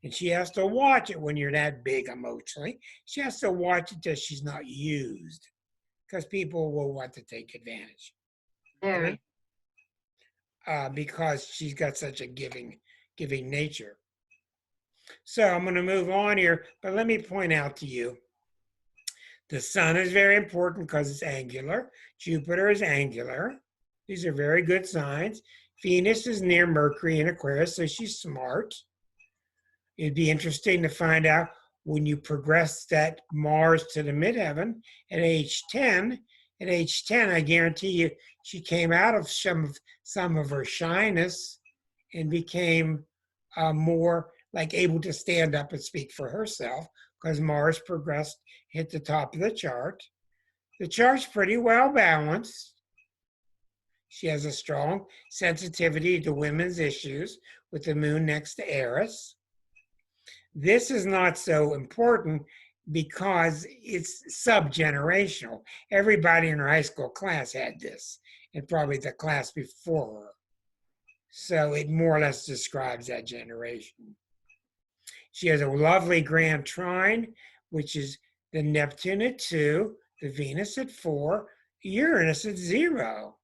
And she has to watch it when you're that big emotionally. She has to watch it till she's not used because people will want to take advantage. Very. Because she's got such a giving nature. So I'm going to move on here, but let me point out to you, the sun is very important because it's angular. Jupiter is angular. These are very good signs. Venus is near Mercury in Aquarius, so she's smart. It'd be interesting to find out when you progress that Mars to the midheaven at age 10. At age 10, I guarantee you, she came out of some of her shyness and became more like able to stand up and speak for herself because Mars progressed, hit the top of the chart. The chart's pretty well balanced. She has a strong sensitivity to women's issues with the moon next to Eris. This is not so important because it's subgenerational. Everybody in her high school class had this, and probably the class before her. So it more or less describes that generation. She has a lovely grand trine, which is the Neptune at 2, the Venus at 4, Uranus at 0.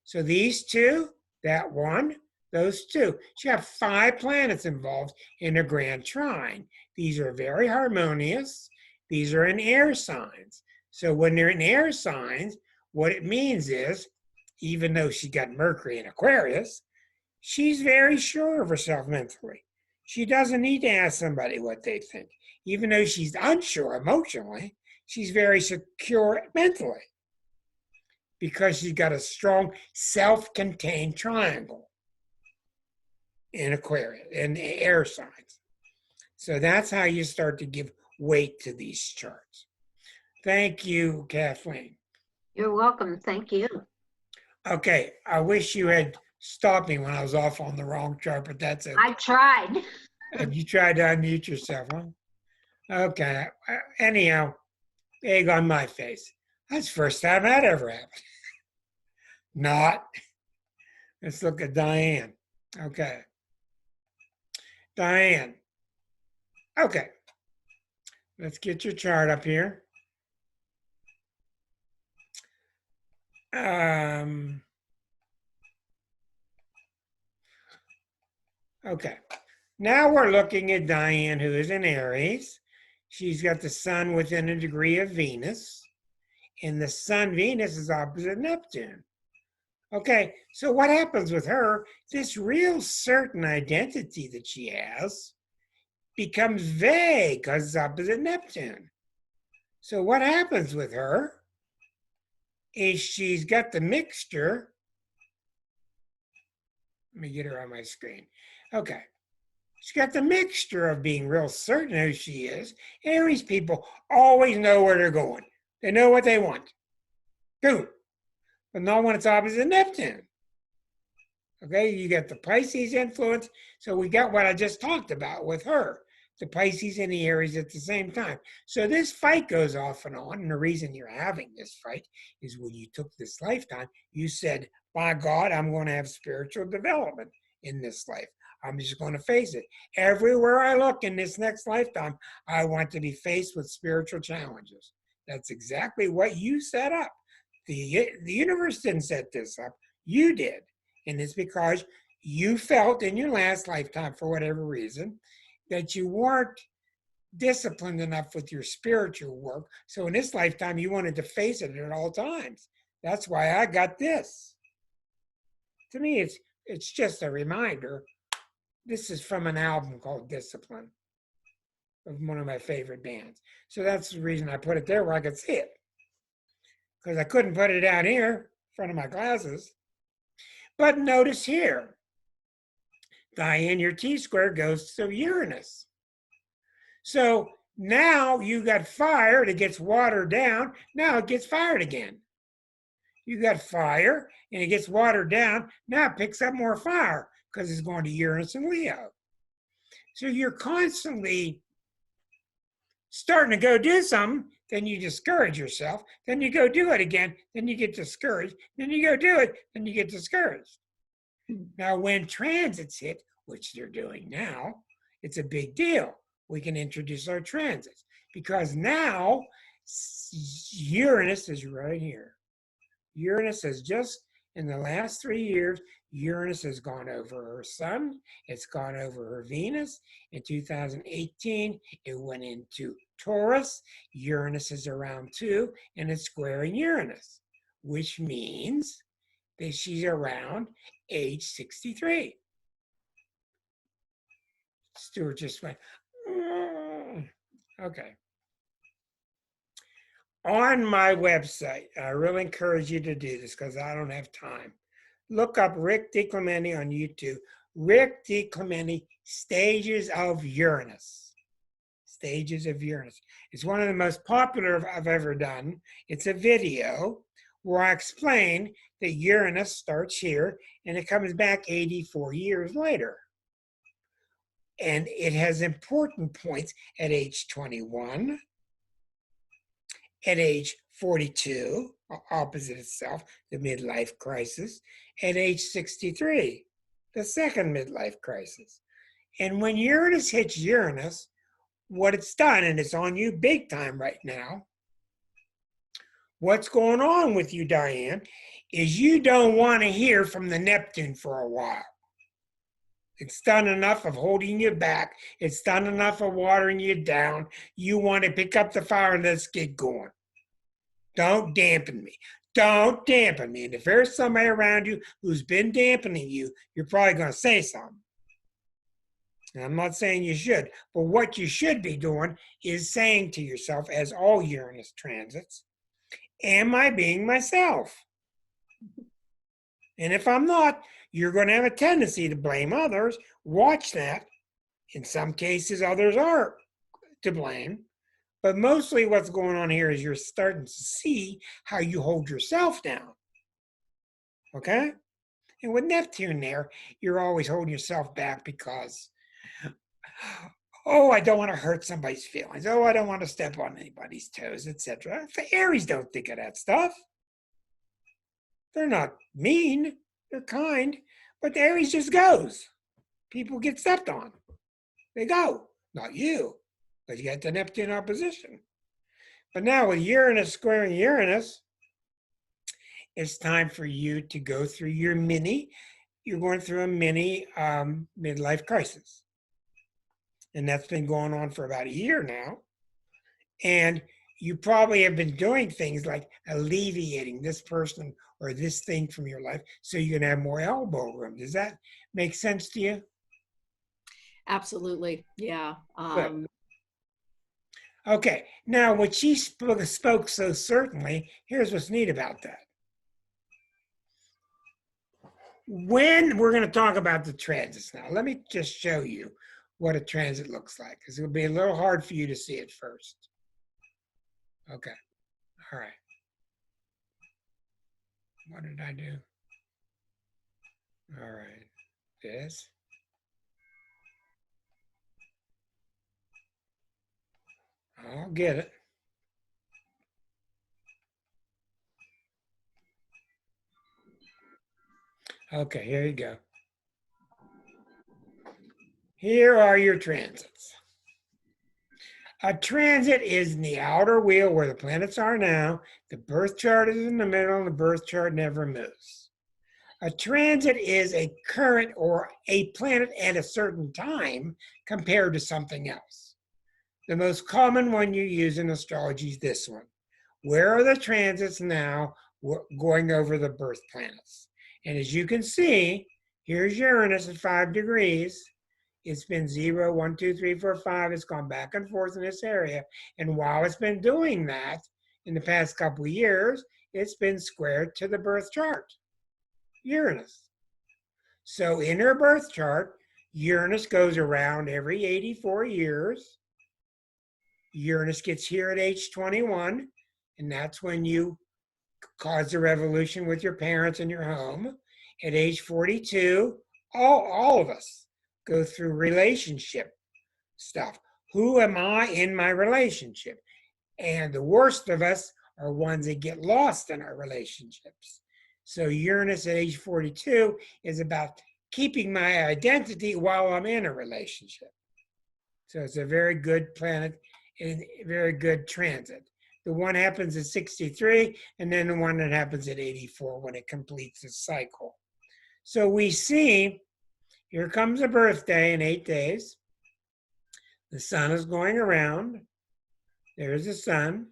So these two, that one, those two. She got 5 planets involved in a grand trine. These are very harmonious. These are in air signs. So when they're in air signs, what it means is, even though she got Mercury in Aquarius, she's very sure of herself mentally. She doesn't need to ask somebody what they think. Even though she's unsure emotionally, she's very secure mentally because she's got a strong self-contained triangle in Aquarius, in air signs. So that's how you start to give weight to these charts. Thank you, Kathleen. You're welcome. Thank you. Okay, I wish you had stopped me when I was off on the wrong chart, but that's it. I tried. Have you tried to unmute yourself, huh? Okay, anyhow, egg on my face. That's the first time that ever happened. Not. Let's look at Diane. Okay. Diane. Okay. Let's get your chart up here. Okay. Now we're looking at Diane, who is in Aries. She's got the sun within a degree of Venus. And the sun Venus is opposite Neptune. Okay, so what happens with her? This real certain identity that she has becomes vague because it's opposite Neptune. So what happens with her is she's got the mixture. Let me get her on my screen. Okay. She's got the mixture of being real certain who she is. Aries people always know where they're going. They know what they want. Boom. But not when it's opposite Neptune. Okay, you got the Pisces influence. So we got what I just talked about with her, the Pisces and the Aries at the same time. So this fight goes off and on. And the reason you're having this fight is when you took this lifetime, you said, by God, I'm going to have spiritual development in this life. I'm just going to face it. Everywhere I look in this next lifetime, I want to be faced with spiritual challenges. That's exactly what you set up. The universe didn't set this up. You did. And it's because you felt in your last lifetime, for whatever reason, that you weren't disciplined enough with your spiritual work. So in this lifetime, you wanted to face it at all times. That's why I got this. To me, it's just a reminder. This is from an album called Discipline of one of my favorite bands. So that's the reason I put it there where I could see it. Because I couldn't put it out here in front of my glasses. But notice here, Diane, your T-square goes to Uranus. So now you got fire that gets watered down. Now it gets fired again. You got fire and it gets watered down. Now it picks up more fire because it's going to Uranus and Leo. So you're constantly starting to go do something, then you discourage yourself. Then you go do it again. Then you get discouraged. Then you go do it. Then you get discouraged. Now, when transits hit, which they're doing now, it's a big deal. We can introduce our transits because now Uranus is right here. Uranus has just, in the last 3 years, Uranus has gone over her Sun. It's gone over her Venus. In 2018, it went into Taurus. Uranus is around 2, and it's squaring Uranus, which means that she's around age 63. Stuart just went, okay. On my website, I really encourage you to do this because I don't have time. Look up Rick DiClemente on YouTube. Rick DiClemente, Stages of Uranus. Stages of Uranus. It's one of the most popular I've ever done. It's a video where I explain that Uranus starts here and it comes back 84 years later. And it has important points at age 21, at age 42, opposite itself, the midlife crisis, at age 63, the second midlife crisis. And when Uranus hits Uranus, what it's done, and it's on you big time right now, what's going on with you, Diane, is you don't want to hear from the Neptune for a while. It's done enough of holding you back. It's done enough of watering you down. You want to pick up the fire and let's get going. Don't dampen me. Don't dampen me. And if there's somebody around you who's been dampening you, you're probably going to say something. And I'm not saying you should, but what you should be doing is saying to yourself, as all Uranus transits, am I being myself? And if I'm not, you're going to have a tendency to blame others. Watch that. In some cases, others are to blame. But mostly what's going on here is you're starting to see how you hold yourself down. Okay? And with Neptune there, you're always holding yourself back because, oh, I don't want to hurt somebody's feelings. Oh, I don't want to step on anybody's toes, etc. The Aries don't think of that stuff. They're not mean. They're kind. But the Aries just goes. People get stepped on. They go. Not you. But you got the Neptune opposition. But now with Uranus squaring Uranus, it's time for you to go through your you're going through a mini midlife crisis. And that's been going on for about a year now. And you probably have been doing things like alleviating this person or this thing from your life so you can have more elbow room. Does that make sense to you? Absolutely. Yeah. Good. Okay. Now, when she spoke so certainly, here's what's neat about that. When we're going to talk about the transits now, let me just show you what a transit looks like, because it'll be a little hard for you to see it first. Okay. All right. What did I do? All right. This. I'll get it. Okay, here you go. Here are your transits. A transit is in the outer wheel where the planets are now. The birth chart is in the middle, and the birth chart never moves. A transit is a current or a planet at a certain time compared to something else. The most common one you use in astrology is this one. Where are the transits now going over the birth planets? And as you can see, here's Uranus at 5 degrees. It's been 0, 1, 2, 3, 4, 5. It's gone back and forth in this area. And while it's been doing that in the past couple of years, it's been squared to the birth chart, Uranus. So in her birth chart, Uranus goes around every 84 years. Uranus gets here at age 21, and that's when you cause a revolution with your parents in your home. At age 42, all of us go through relationship stuff. Who am I in my relationship? And the worst of us are ones that get lost in our relationships. So Uranus at age 42 is about keeping my identity while I'm in a relationship. So it's a very good planet and a very good transit. The one happens at 63, and then the one that happens at 84 when it completes the cycle. So we see, here comes a birthday in 8 days. The sun is going around. There's the sun.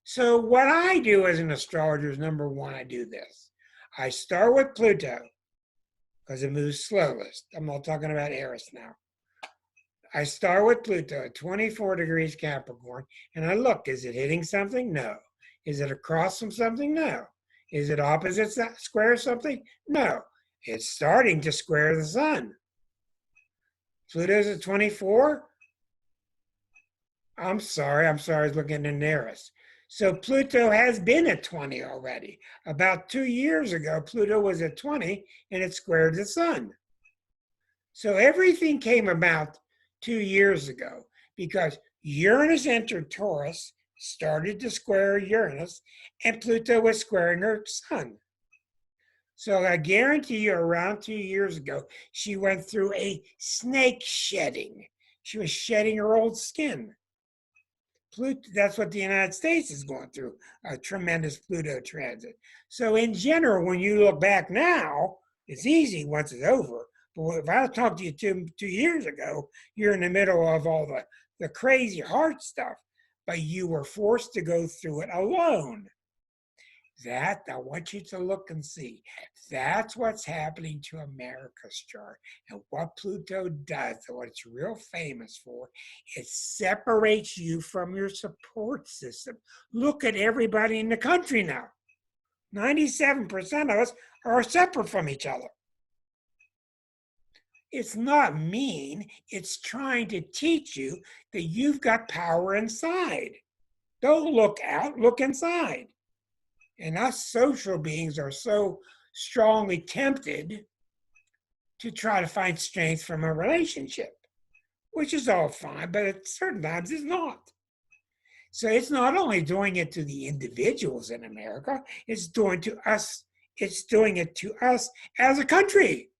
So what I do as an astrologer is, number one, I do this. I start with Pluto, because it moves slowest. I'm not talking about Eris now. I start with Pluto at 24 degrees Capricorn, and I look, is it hitting something? No. Is it across from something? No. Is it opposite square something? No. It's starting to square the sun. Pluto's at 24? I'm sorry, I was looking at Eris. So Pluto has been at 20 already. About 2 years ago, Pluto was at 20, and it squared the sun. So everything came about 2 years ago because Uranus entered Taurus, started to square Uranus, and Pluto was squaring her sun. So I guarantee you around 2 years ago, she went through a snake shedding. She was shedding her old skin. Pluto, that's what the United States is going through, a tremendous Pluto transit. So in general, when you look back now, it's easy once it's over. But if I talked to you 2 years ago, you're in the middle of all the crazy hard stuff, but you were forced to go through it alone. That, I want you to look and see. That's what's happening to America's chart. And what Pluto does, and what it's real famous for, it separates you from your support system. Look at everybody in the country now. 97% of us are separate from each other. It's not mean. It's trying to teach you that you've got power inside. Don't look out, look inside. And us social beings are so strongly tempted to try to find strength from a relationship, which is all fine, but at certain times it's not. So it's not only doing it to the individuals in America, it's doing to us, it's doing it to us as a country.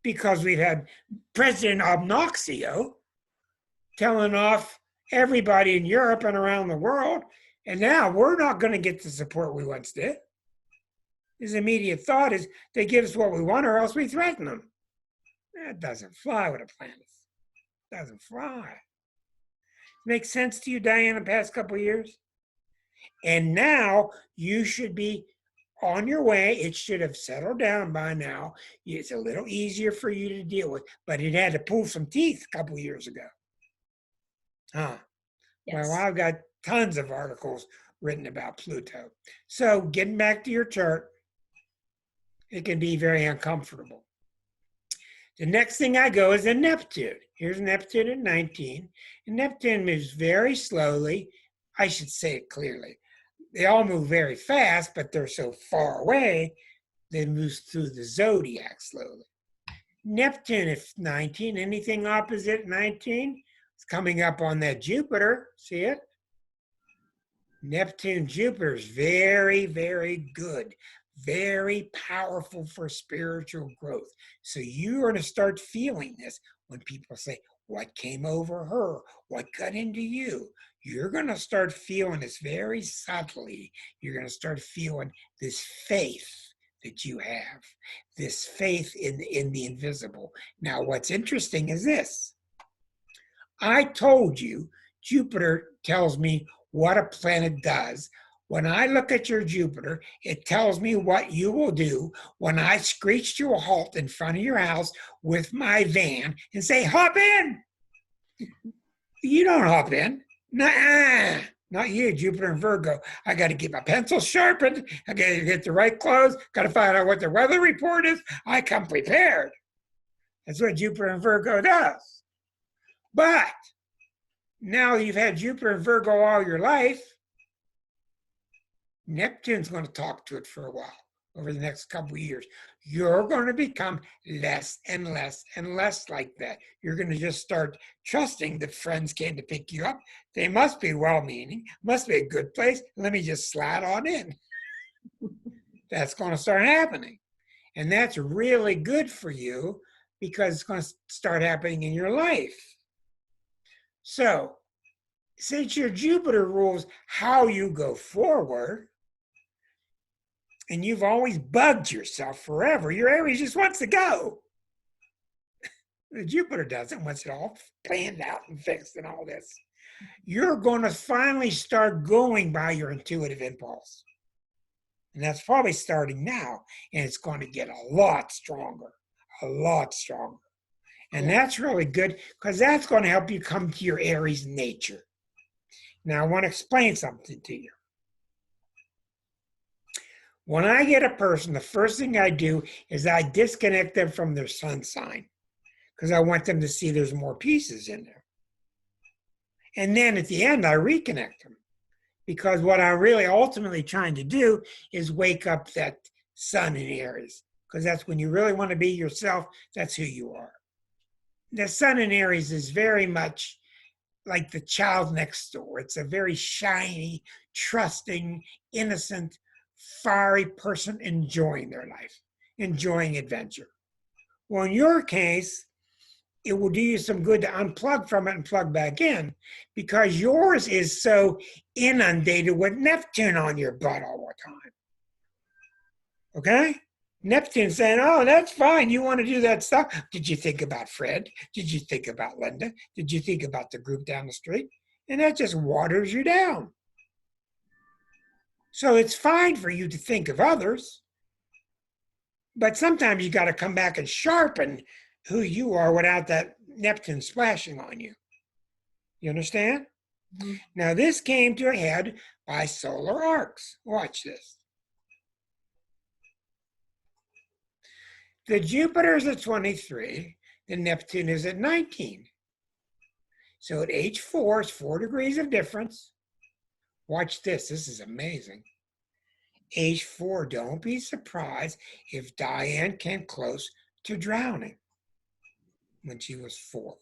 Because we've had President Obnoxio telling off everybody in Europe and around the world, and now we're not going to get the support we once did. His immediate thought is they give us what we want or else we threaten them. That doesn't fly with the planets. Doesn't fly. Make sense to you, Diane, the past couple of years? And now you should be on your way. It should have settled down by now. It's a little easier for you to deal with, but it had to pull some teeth a couple of years ago. Huh. Yes. Well, I've got tons of articles written about Pluto. So getting back to your chart, it can be very uncomfortable. The next thing I go is a Neptune. Here's Neptune at 19. And Neptune moves very slowly. I should say it clearly. They all move very fast, but they're so far away, they move through the zodiac slowly. Neptune at 19, anything opposite 19? It's coming up on that Jupiter. See it? Neptune, Jupiter is very, very good. Very powerful for spiritual growth. So you're going to start feeling this when people say, what came over her? What got into you? You're going to start feeling this very subtly. You're going to start feeling this faith that you have, this faith in the invisible. Now, what's interesting is this. I told you, Jupiter tells me what a planet does. When I look at your Jupiter, it tells me what you will do when I screech to a halt in front of your house with my van and say, hop in. You don't hop in. Nuh-uh. Not you, Jupiter and Virgo. I got to get my pencil sharpened. I got to get the right clothes. Got to find out what the weather report is. I come prepared. That's what Jupiter and Virgo does. But now you've had Jupiter and Virgo all your life. Neptune's going to talk to it for a while over the next couple of years. You're going to become less and less and less like that. You're going to just start trusting that friends came to pick you up. They must be well-meaning, must be a good place. Let me just slide on in. That's going to start happening. And that's really good for you because it's going to start happening in your life. So, since your Jupiter rules how you go forward, and you've always bugged yourself forever, your Aries just wants to go. The Jupiter doesn't, wants it all planned out and fixed and all this. You're going to finally start going by your intuitive impulse. And that's probably starting now, and it's going to get a lot stronger, a lot stronger. And that's really good because that's going to help you come to your Aries nature. Now, I want to explain something to you. When I get a person, the first thing I do is I disconnect them from their sun sign because I want them to see there's more pieces in there. And then at the end, I reconnect them because what I'm really ultimately trying to do is wake up that sun in Aries because that's when you really want to be yourself. That's who you are. The sun in Aries is very much like the child next door. It's a very shiny, trusting, innocent, fiery person enjoying their life, enjoying adventure. Well, in your case, it will do you some good to unplug from it and plug back in because yours is so inundated with Neptune on your butt all the time. Okay? Neptune saying, oh, that's fine. You want to do that stuff. Did you think about Fred? Did you think about Linda? Did you think about the group down the street? And that just waters you down. So it's fine for you to think of others, but sometimes you got to come back and sharpen who you are without that Neptune splashing on you. You understand? Mm-hmm. Now this came to a head by solar arcs. Watch this. The Jupiter is at 23, the Neptune is at 19. So at H4 is 4 degrees of difference. Watch this. This is amazing. H4, don't be surprised if Diane came close to drowning when she was 4.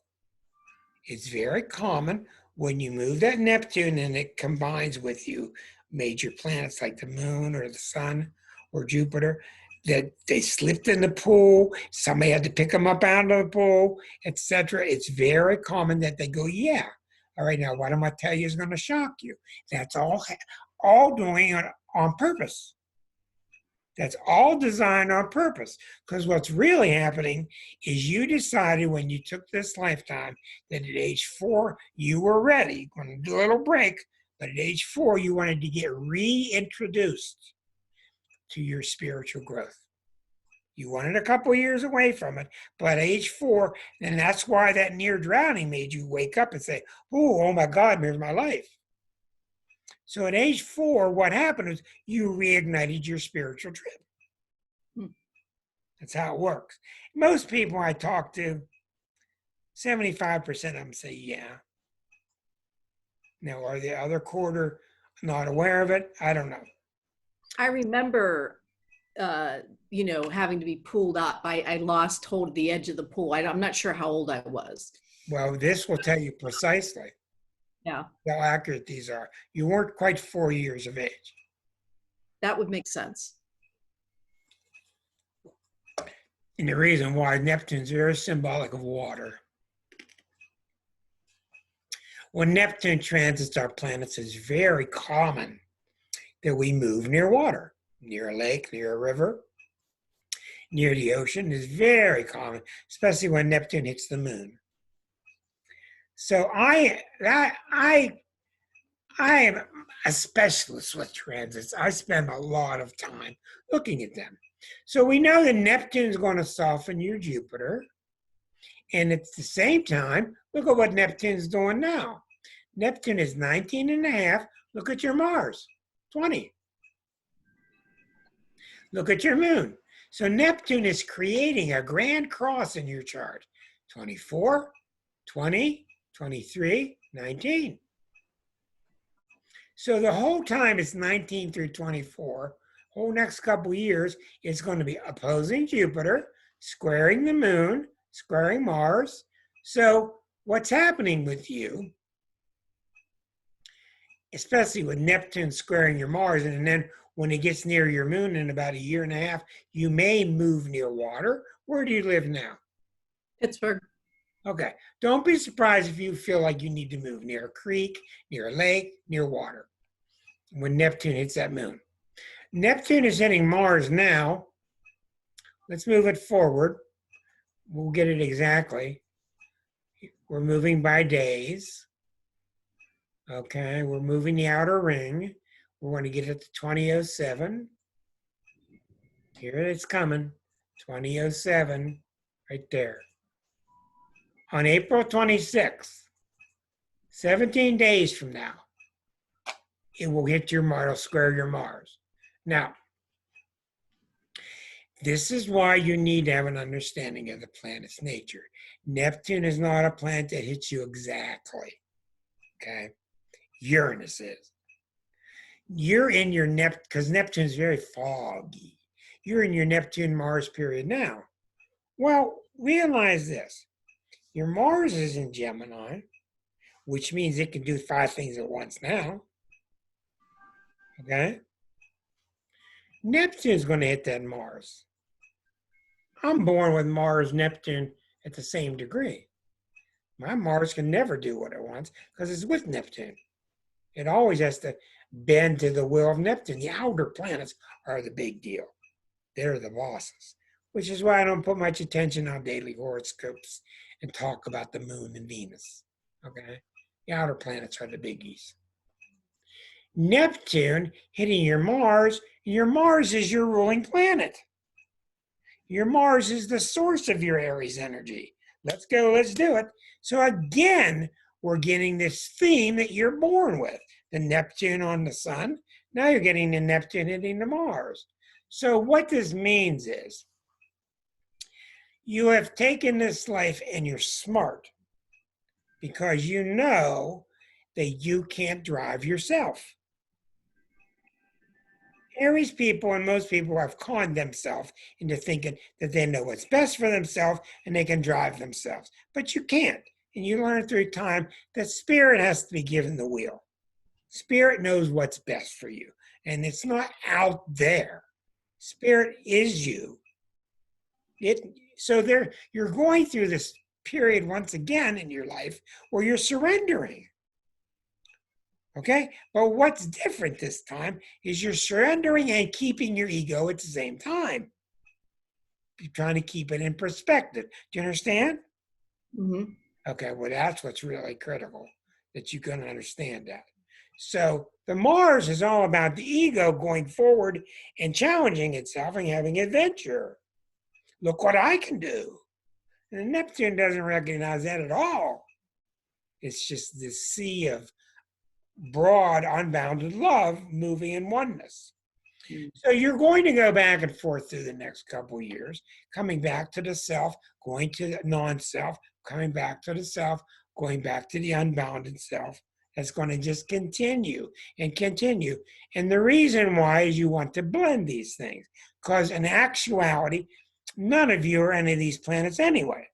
It's very common when you move that Neptune and it combines with you major planets like the moon or the sun or Jupiter, that they slipped in the pool, somebody had to pick them up out of the pool, etc. It's very common that they go, yeah. All right, now what I'm going to tell you is going to shock you. That's all doing it on purpose. That's all designed on purpose. Because what's really happening is you decided when you took this lifetime that at age 4, you were ready. Going to do a little break, but at age 4, you wanted to get reintroduced to your spiritual growth. You wanted a couple years away from it, but at age 4, and that's why that near drowning made you wake up and say, oh my God, here's my life. So at age 4, what happened is you reignited your spiritual trip. That's how it works. Most people I talk to, 75% of them say, yeah. Now, are the other quarter not aware of it? I don't know. I remember, having to be pulled up. I lost hold of the edge of the pool. I'm not sure how old I was. Well, this will tell you precisely. Yeah. How accurate these are. You weren't quite 4 years of age. That would make sense. And the reason why Neptune's very symbolic of water. When Neptune transits our planets, it's very common that we move near water, near a lake, near a river, near the ocean. Is very common, especially when Neptune hits the moon. So I am a specialist with transits. I spend a lot of time looking at them. So we know that Neptune's going to soften your Jupiter. And at the same time, look at what Neptune's doing now. Neptune is 19 and a half. Look at your Mars, 20. Look at your moon. So Neptune is creating a grand cross in your chart. 24, 20, 23, 19. So the whole time it's 19 through 24, whole next couple years, it's going to be opposing Jupiter, squaring the moon, squaring Mars. So what's happening with you, especially with Neptune squaring your Mars, and then when it gets near your moon in about a year and a half, you may move near water. Where do you live now? Pittsburgh. Okay. Don't be surprised if you feel like you need to move near a creek, near a lake, near water when Neptune hits that moon. Neptune is hitting Mars now. Let's move it forward. We'll get it exactly. We're moving by days. Okay, we're moving the outer ring. We're going to get it to 2007. Here it's coming, 2007, right there. On April 26th, 17 days from now, it will hit your Mars, it'll square your Mars. Now, this is why you need to have an understanding of the planet's nature. Neptune is not a planet that hits you exactly, okay? Uranus is. You're in your because Neptune is very foggy. You're in your Neptune-Mars period now. Well, realize this. Your Mars is in Gemini, which means it can do 5 things at once now. Okay? Neptune's going to hit that Mars. I'm born with Mars, Neptune at the same degree. My Mars can never do what it wants because it's with Neptune. It always has to bend to the will of Neptune. The outer planets are the big deal. They're the bosses, which is why I don't put much attention on daily horoscopes and talk about the moon and Venus. Okay? The outer planets are the biggies. Neptune hitting your Mars is your ruling planet. Your Mars is the source of your Aries energy. Let's go, let's do it. So again, we're getting this theme that you're born with. The Neptune on the sun. Now you're getting the Neptune hitting the Mars. So what this means is you have taken this life and you're smart because you know that you can't drive yourself. Aries people and most people have conned themselves into thinking that they know what's best for themselves and they can drive themselves. But you can't. And you learn through time that spirit has to be given the wheel. Spirit knows what's best for you. And it's not out there. Spirit is you. So you're going through this period once again in your life where you're surrendering. Okay? But what's different this time is you're surrendering and keeping your ego at the same time. You're trying to keep it in perspective. Do you understand? Mm-hmm. Okay, well, that's what's really critical, that you can understand that. So the Mars is all about the ego going forward and challenging itself and having adventure. Look what I can do. And Neptune doesn't recognize that at all. It's just this sea of broad, unbounded love moving in oneness. So you're going to go back and forth through the next couple of years, coming back to the self, going to the non-self, coming back to the self, going back to the unbounded self. That's going to just continue and continue. And the reason why is you want to blend these things, because in actuality, none of you are any of these planets anyway.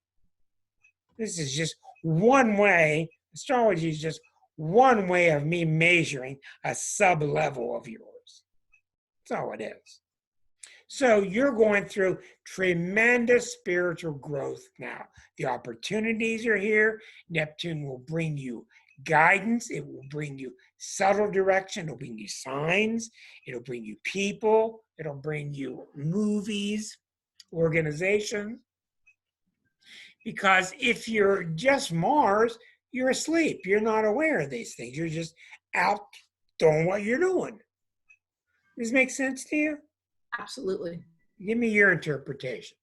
This is just one way. Astrology is just one way of me measuring a sub-level of yours. That's all it is. So you're going through tremendous spiritual growth now. The opportunities are here. Neptune will bring you guidance. It will bring you subtle direction. It'll bring you signs. It'll bring you people. It'll bring you movies, organizations. Because if you're just Mars, you're asleep. You're not aware of these things. You're just out doing what you're doing. Does this make sense to you? Absolutely. Give me your interpretation.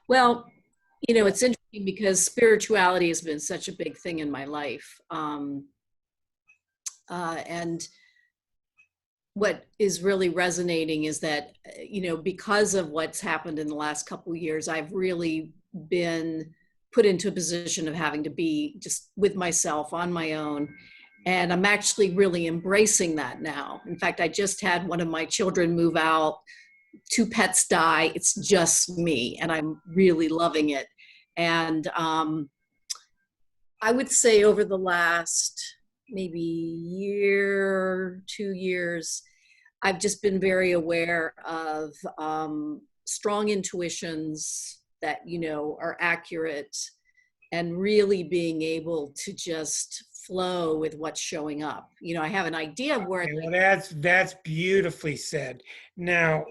Well, you know, it's interesting because spirituality has been such a big thing in my life. And what is really resonating is that, you know, because of what's happened in the last couple of years, I've really been put into a position of having to be just with myself on my own. And I'm actually really embracing that now. In fact, I just had one of my children move out, 2 pets die. It's just me, and I'm really loving it. And I would say over the last maybe year, 2 years, I've just been very aware of strong intuitions that, you know, are accurate, and really being able to just flow with what's showing up. You know, I have an idea of where. Okay, well, that's beautifully said. Now,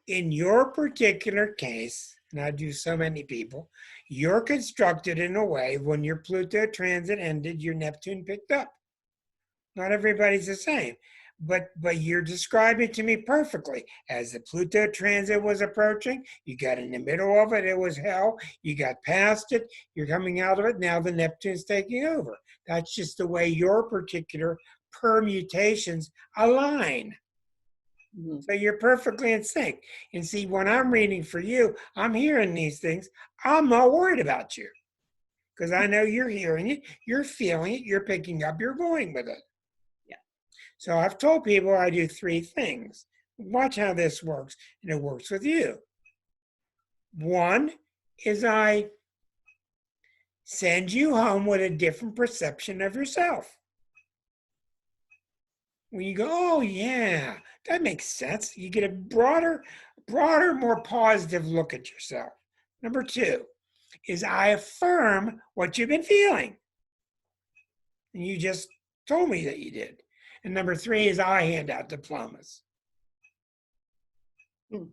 in your particular case, and I do so many people, you're constructed in a way when your Pluto transit ended, your Neptune picked up. Not everybody's the same. But you're describing it to me perfectly. As the Pluto transit was approaching, you got in the middle of it, it was hell. You got past it, you're coming out of it. Now the Neptune's taking over. That's just the way your particular permutations align. Mm-hmm. So you're perfectly in sync. And see, when I'm reading for you, I'm hearing these things. I'm not worried about you because I know you're hearing it, you're feeling it, you're picking up, you're going with it. So I've told people I do 3 things. Watch how this works, and it works with you. 1 is I send you home with a different perception of yourself. When you go, oh yeah, that makes sense. You get a broader, more positive look at yourself. Number 2 is I affirm what you've been feeling. And you just told me that you did. And number 3 is I hand out diplomas. You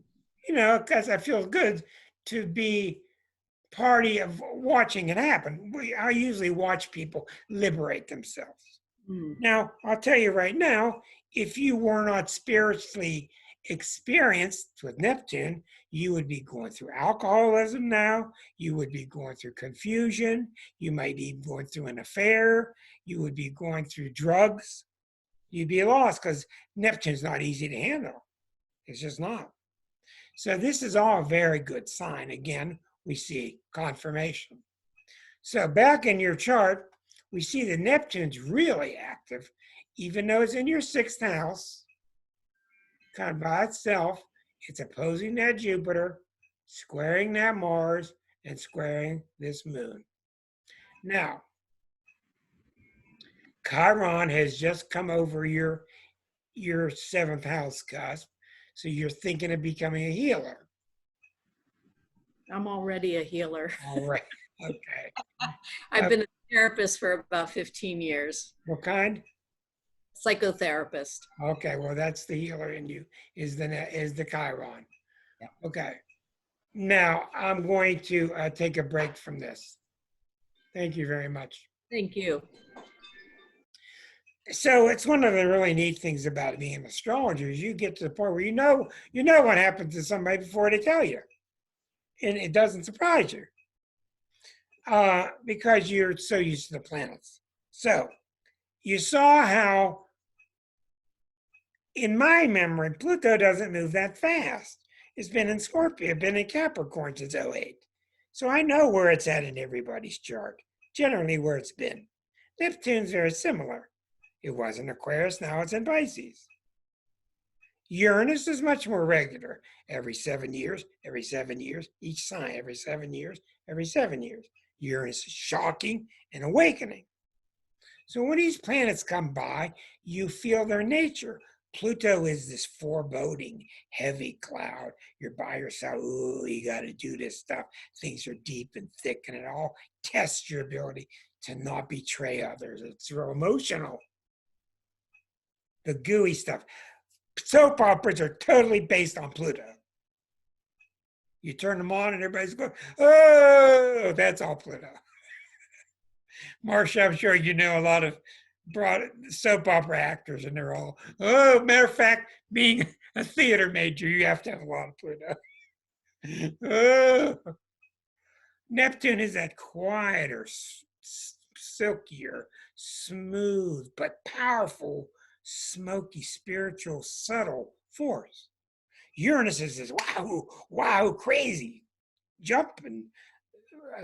know, because I feel good to be party of watching it happen. I usually watch people liberate themselves. Now, I'll tell you right now, if you were not spiritually experienced with Neptune, you would be going through alcoholism now. You would be going through confusion. You might be going through an affair. You would be going through drugs. You'd be lost because Neptune's not easy to handle. It's just not. So this is all a very good sign. Again, we see confirmation. So back in your chart, we see that Neptune's really active, even though it's in your 6th house, kind of by itself. It's opposing that Jupiter, squaring that Mars, and squaring this moon. Now, Chiron has just come over your 7th house cusp, so you're thinking of becoming a healer. I'm already a healer. All right. Okay. I've been a therapist for about 15 years. What kind? Psychotherapist. Okay, well, that's the healer in you, is the Chiron. Yeah. Okay. Now, I'm going to take a break from this. Thank you very much. Thank you. So it's one of the really neat things about being an astrologer is you get to the point where you know what happens to somebody before they tell you. And it doesn't surprise you. Because you're so used to the planets. So you saw how, in my memory, Pluto doesn't move that fast. It's been in Scorpio, been in Capricorn since '08. So I know where it's at in everybody's chart, generally where it's been. Neptune's very similar. It was in Aquarius, now it's in Pisces. Uranus is much more regular. Every 7 years, each sign, every 7 years, every 7 years. Uranus is shocking and awakening. So when these planets come by, you feel their nature. Pluto is this foreboding, heavy cloud. You're by yourself. Ooh, you got to do this stuff. Things are deep and thick, and it all tests your ability to not betray others. It's real emotional. The gooey stuff. Soap operas are totally based on Pluto. You turn them on and everybody's going, oh, that's all Pluto. Marcia, I'm sure you know a lot of broad soap opera actors, and they're all, oh, matter of fact, being a theater major, you have to have a lot of Pluto. Oh. Neptune is that quieter, silkier, smooth, but powerful, smoky, spiritual, subtle force. Uranus is this wow, crazy, jump and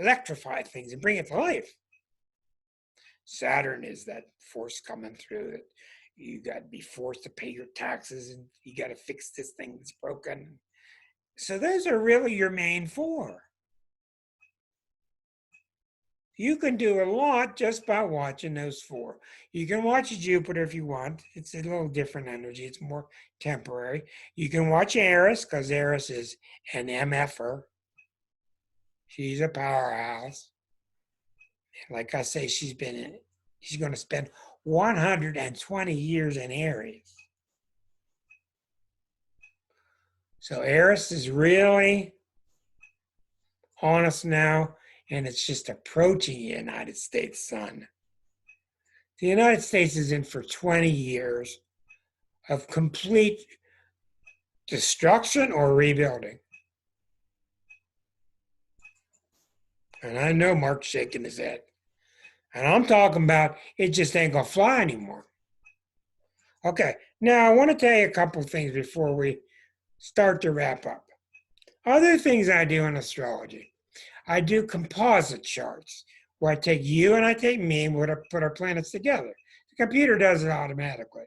electrify things and bring it to life. Saturn is that force coming through that you got to be forced to pay your taxes and you got to fix this thing that's broken. So those are really your main four. You can do a lot just by watching those four. You can watch Jupiter if you want. It's a little different energy. It's more temporary. You can watch Eris because Eris is an MFer. She's a powerhouse. And like I say, she's going to spend 120 years in Aries. So Eris is really on us now, and it's just approaching the United States sun. The United States is in for 20 years of complete destruction or rebuilding. And I know Mark's shaking his head. And I'm talking about it just ain't gonna fly anymore. Okay, now I want to tell you a couple of things before we start to wrap up. Other things I do in astrology. I do composite charts where I take you and I take me and we put our planets together. The computer does it automatically.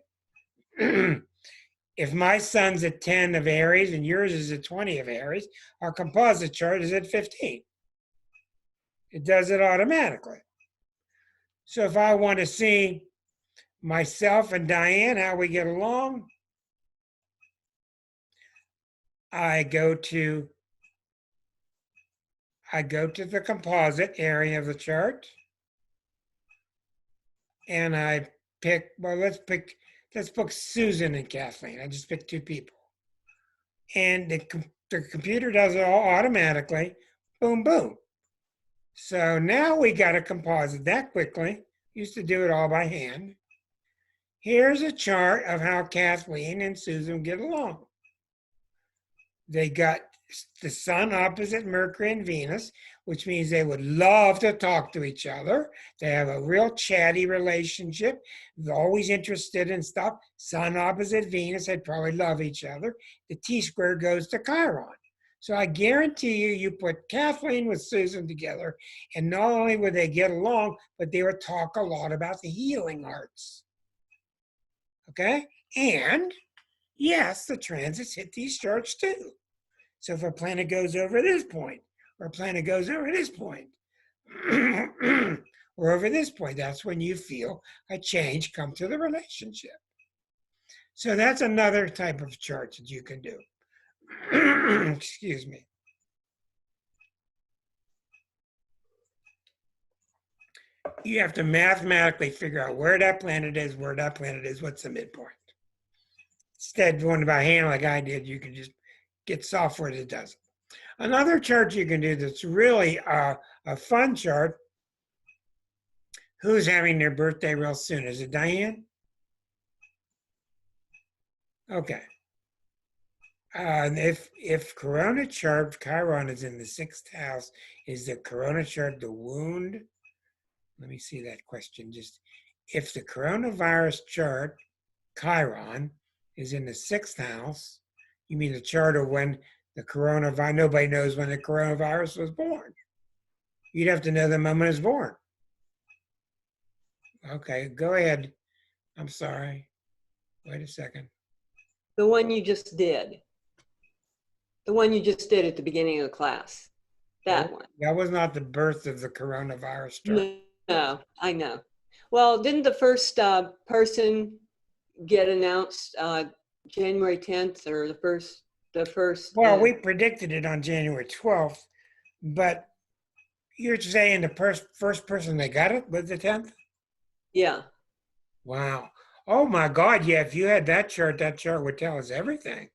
If my sun's at 10 of Aries and yours is at 20 of Aries, our composite chart is at 15. It does it automatically. So if I want to see myself and Diane, how we get along, I go to the composite area of the chart and I pick, well, let's pick Susan and Kathleen. I just picked two people. And the computer does it all automatically. Boom, boom. So now we got a composite that quickly. Used to do it all by hand. Here's a chart of how Kathleen and Susan get along. They got the sun opposite Mercury and Venus, which means they would love to talk to each other. They have a real chatty relationship. They're always interested in stuff. Sun opposite Venus, they'd probably love each other. The T-square goes to Chiron. So I guarantee you put Kathleen with Susan together, and not only would they get along, but they would talk a lot about the healing arts. Okay? And yes, the transits hit these charts too. So if a planet goes over this point, or a planet goes over this point, or over this point, that's when you feel a change come to the relationship. So that's another type of chart that you can do. Excuse me. you have to mathematically figure out where that planet is, what's the midpoint. Instead of going by hand like I did, you can just get software that does it. Another chart you can do that's really a fun chart. Who's having their birthday real soon? Is it Diane? Okay. If Corona chart, Chiron is in the 6th house, is the Corona chart the wound? Let me see that question. Just if the coronavirus chart, Chiron, is in the 6th house, you mean the chart of when the coronavirus, nobody knows when the coronavirus was born. You'd have to know the moment it's born. Okay, go ahead. I'm sorry. Wait a second. The one you just did. The one you just did at the beginning of the class. That one. That was not the birth of the coronavirus chart. No, I know. Well, didn't the first person get announced January 10th or the first? Well, we predicted it on January 12th, but you're saying the first person that got it was the 10th? Yeah. Wow. Oh my God, yeah, if you had that chart would tell us everything.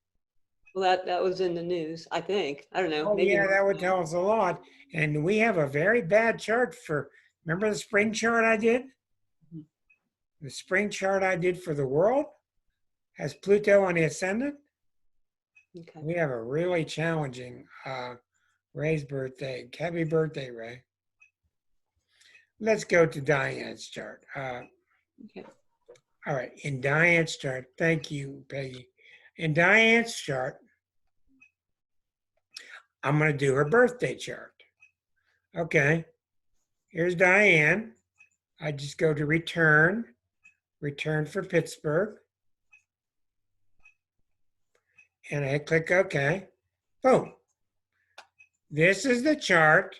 Well, that was in the news, I think. I don't know. Oh, yeah, that would tell us a lot. And we have a very bad chart for, remember the spring chart I did? The spring chart I did for the world has Pluto on the ascendant. Okay. We have a really challenging Ray's birthday. Happy birthday, Ray. Let's go to Diane's chart. Okay. All right, in Diane's chart, thank you, Peggy. In Diane's chart, I'm going to do her birthday chart. Okay, here's Diane. I just go to return for Pittsburgh. And I click OK. Boom. This is the chart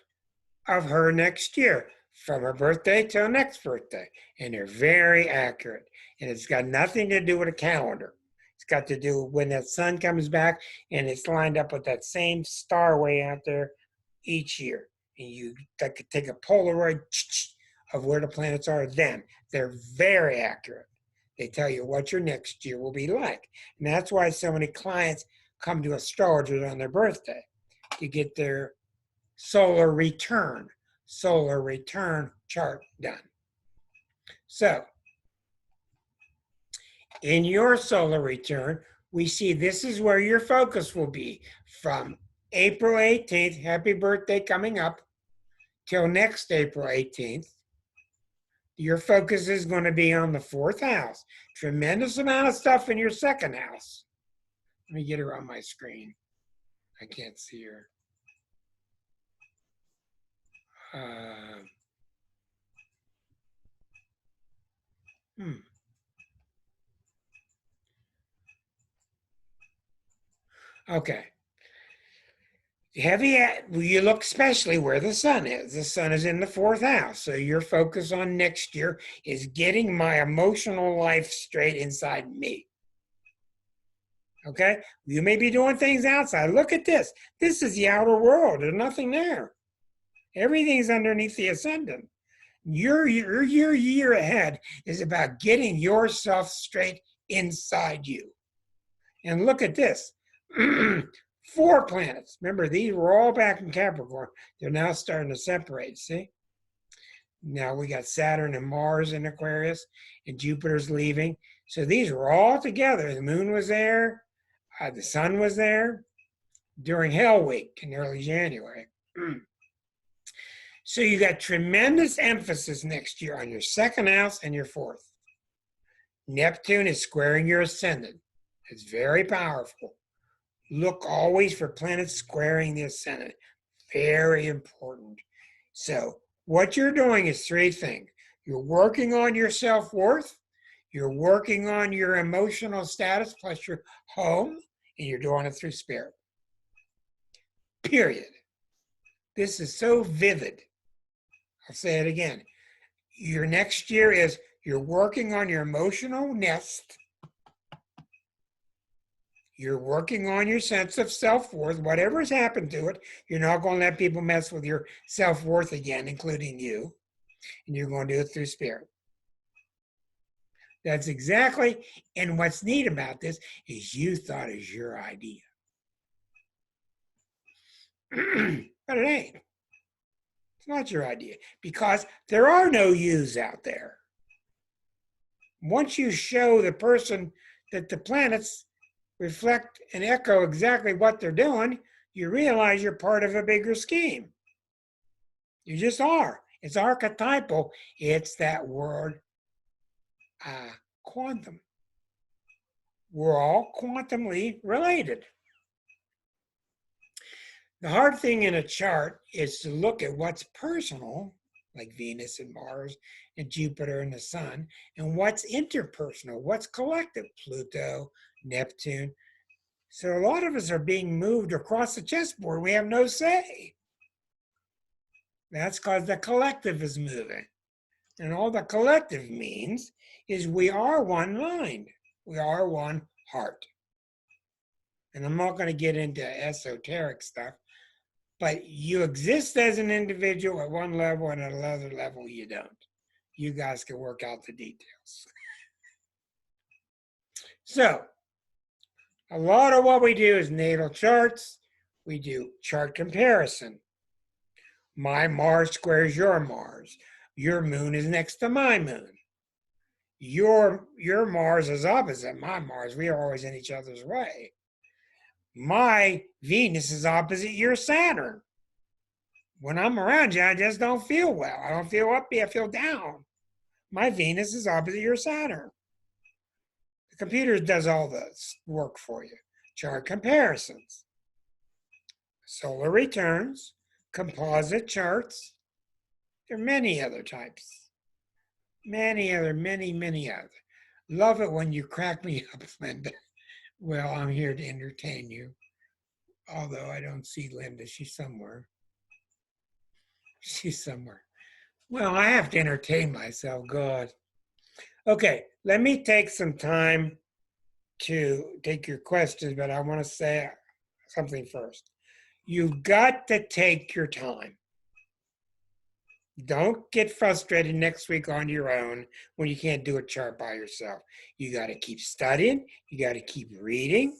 of her next year, from her birthday till next birthday. And they're very accurate. And it's got nothing to do with a calendar. It's got to do with when that sun comes back and it's lined up with that same star way out there each year. And you take a Polaroid of where the planets are then. They're very accurate. They tell you what your next year will be like. And that's why so many clients come to astrologers on their birthday to get their solar return chart done. So, in your solar return, we see this is where your focus will be from April 18th, happy birthday coming up, till next April 18th. Your focus is going to be on the 4th house. Tremendous amount of stuff in your 2nd house. Let me get her on my screen. I can't see her. Okay. You look especially where the sun is. The sun is in the 4th house. So your focus on next year is getting my emotional life straight inside me. Okay? You may be doing things outside. Look at this. This is the outer world. There's nothing there. Everything's underneath the ascendant. Your year ahead is about getting yourself straight inside you. And look at this. 4 planets. Remember, these were all back in Capricorn. They're now starting to separate, see? Now we got Saturn and Mars in Aquarius, and Jupiter's leaving. So these were all together. The moon was there. The sun was there during Hell Week in early January. So you got tremendous emphasis next year on your 2nd house and your 4th. Neptune is squaring your ascendant. It's very powerful. Look always for planets squaring the ascendant. Very important. So what you're doing is 3 things. You're working on your self-worth. You're working on your emotional status plus your home. And you're doing it through spirit. Period. This is so vivid. I'll say it again. Your next year is you're working on your emotional nest. You're working on your sense of self-worth. Whatever's happened to it, you're not going to let people mess with your self-worth again, including you. And you're going to do it through spirit. That's exactly, and what's neat about this is you thought it was your idea. But it ain't. It's not your idea because there are no yous out there. Once you show the person that the planets reflect and echo exactly what they're doing, you realize you're part of a bigger scheme. You just are. It's archetypal. It's that word quantum. We're all quantumly related. The hard thing in a chart is to look at what's personal, like Venus and Mars and Jupiter and the Sun, and what's interpersonal, what's collective, Pluto, Neptune. So a lot of us are being moved across the chessboard. We have no say. That's because the collective is moving. And all the collective means is we are one mind. We are one heart. And I'm not going to get into esoteric stuff, but you exist as an individual at one level, and at another level you don't. You guys can work out the details. So, a lot of what we do is natal charts. We do chart comparison. My Mars squares your Mars. Your moon is next to my moon. Your Mars is opposite my Mars. We are always in each other's way. My Venus is opposite your Saturn. When I'm around you, I just don't feel well. I don't feel uppy, I feel down. My Venus is opposite your Saturn. The computer does all this work for you. Chart comparisons, solar returns, composite charts. There are many other types. Many other. Love it when you crack me up, Linda. Well, I'm here to entertain you. Although I don't see Linda, she's somewhere. She's somewhere. Well, I have to entertain myself, God. Okay, let me take some time to take your questions, but I want to say something first. You've got to take your time. Don't get frustrated next week on your own when you can't do a chart by yourself. You got to keep studying. You got to keep reading.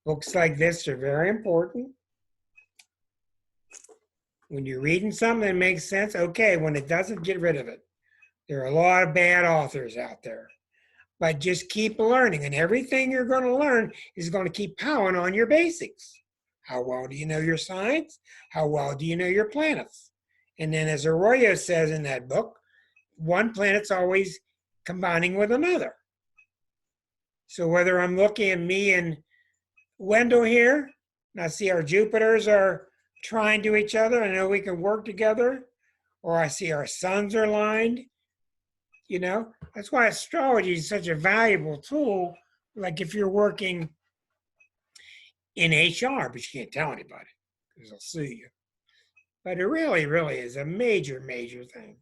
Books like this are very important. When you're reading something that makes sense, okay. When it doesn't, get rid of it. There are a lot of bad authors out there. But just keep learning, and everything you're going to learn is going to keep pounding on your basics. How well do you know your signs? How well do you know your planets? And then, as Arroyo says in that book, one planet's always combining with another. So whether I'm looking at me and Wendell here, and I see our Jupiters are trying to each other, I know we can work together, or I see our suns are aligned, you know, that's why astrology is such a valuable tool. Like if you're working in HR, but you can't tell anybody because they'll sue you. But it really, really is a major, major thing.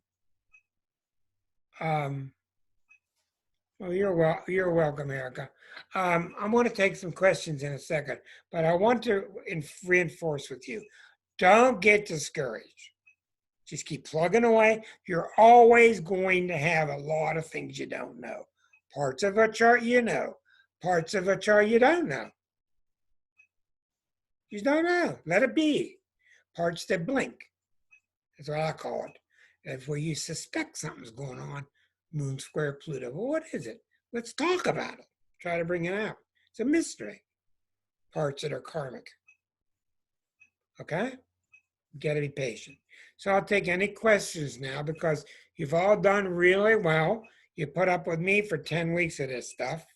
Well, you're welcome, Erica. I want to take some questions in a second, but I want to reinforce with you, don't get discouraged. Just keep plugging away. You're always going to have a lot of things you don't know. Parts of a chart you know. Parts of a chart you don't know. You don't know. Let it be. Parts that blink. That's what I call it. If where you suspect something's going on, Moon square Pluto. Well, what is it? Let's talk about it. Try to bring it out. It's a mystery. Parts that are karmic. Okay? You got to be patient. So I'll take any questions now because you've all done really well. You put up with me for 10 weeks of this stuff,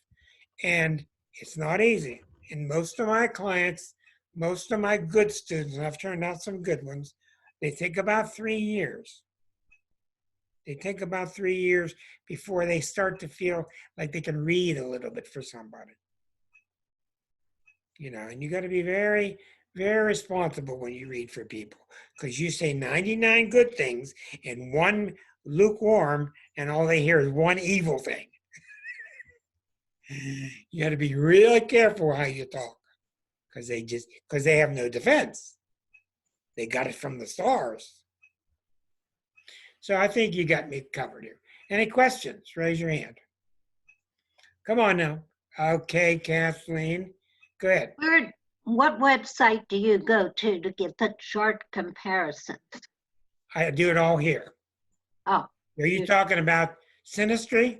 and it's not easy. And most of my clients, most of my good students, and I've turned out some good ones, they take about 3 years. They take about 3 years before they start to feel like they can read a little bit for somebody. You know, and you got to be very, very responsible when you read for people because you say 99 good things and one lukewarm and all they hear is one evil thing. You got to be really careful how you talk because they have no defense. They got it from the stars. So I think you got me covered here. Any questions? Raise your hand. Come on now. Okay, Kathleen. Go ahead. What website do you go to get the chart comparisons? I do it all here. Oh, Are you talking about Synastry?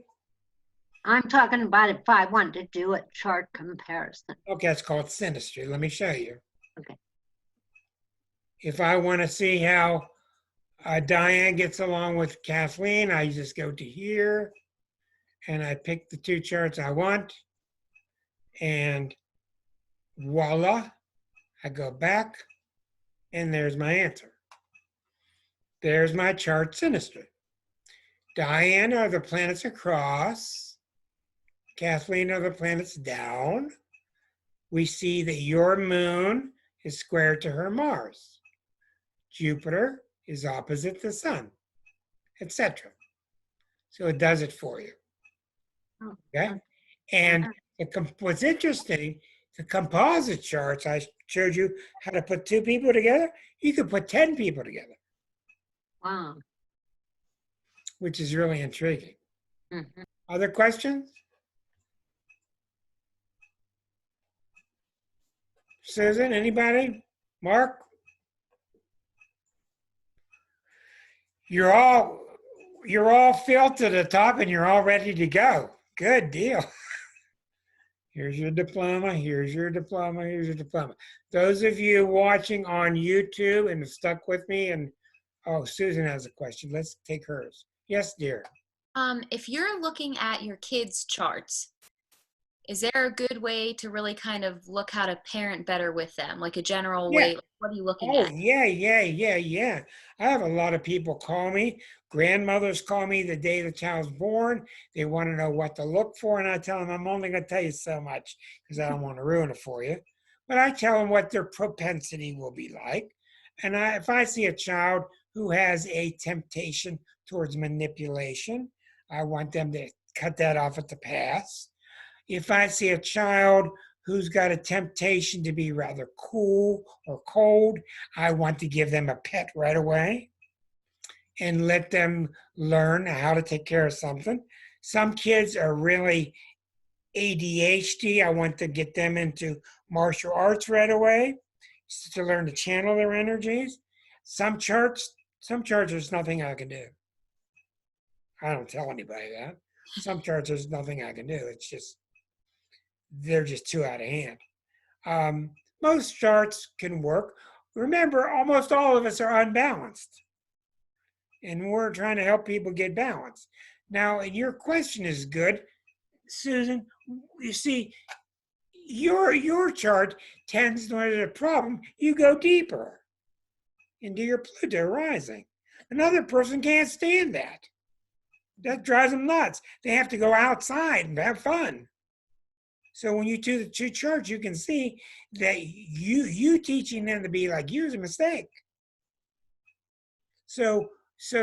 I'm talking about if I want to do a chart comparison. Okay, it's called Synastry. Let me show you. Okay. If I want to see how Diane gets along with Kathleen, I just go to here and I pick the two charts I want, and voila, I go back and there's my answer. There's my chart Synastry. Diane are the planets across. Kathleen are the planets down. We see that your moon is square to her Mars. Jupiter is opposite the sun, etc. So it does it for you. Okay? And what's interesting, the composite charts, I showed you how to put 2 people together. You could put 10 people together. Wow. Which is really intriguing. Mm-hmm. Other questions? Susan, anybody? Mark? You're all filled to the top and you're all ready to go. Good deal. Here's your diploma, here's your diploma, here's your diploma. Those of you watching on YouTube and stuck with me, and oh, Susan has a question. Let's take hers. Yes, dear. If you're looking at your kids' charts, is there a good way to really kind of look how to parent better with them? Like a general way, like what are you looking at? Yeah. I have a lot of people call me. Grandmothers call me the day the child's born. They want to know what to look for. And I tell them, I'm only going to tell you so much because I don't want to ruin it for you. But I tell them what their propensity will be like. And if I see a child who has a temptation towards manipulation, I want them to cut that off at the pass. If I see a child who's got a temptation to be rather cool or cold, I want to give them a pet right away and let them learn how to take care of something. Some kids are really ADHD. I want to get them into martial arts right away to learn to channel their energies. Some charts, there's nothing I can do. I don't tell anybody that. Some charts, there's nothing I can do. It's just, they're just too out of hand. Most charts can work. Remember, almost all of us are unbalanced. And we're trying to help people get balanced. Now, your question is good, Susan. You see, your chart tends to, when there's a problem, you go deeper into your Pluto rising. Another person can't stand that. That drives them nuts. They have to go outside and have fun. So when you do the 2 charts, you can see that you teaching them to be like you is a mistake. So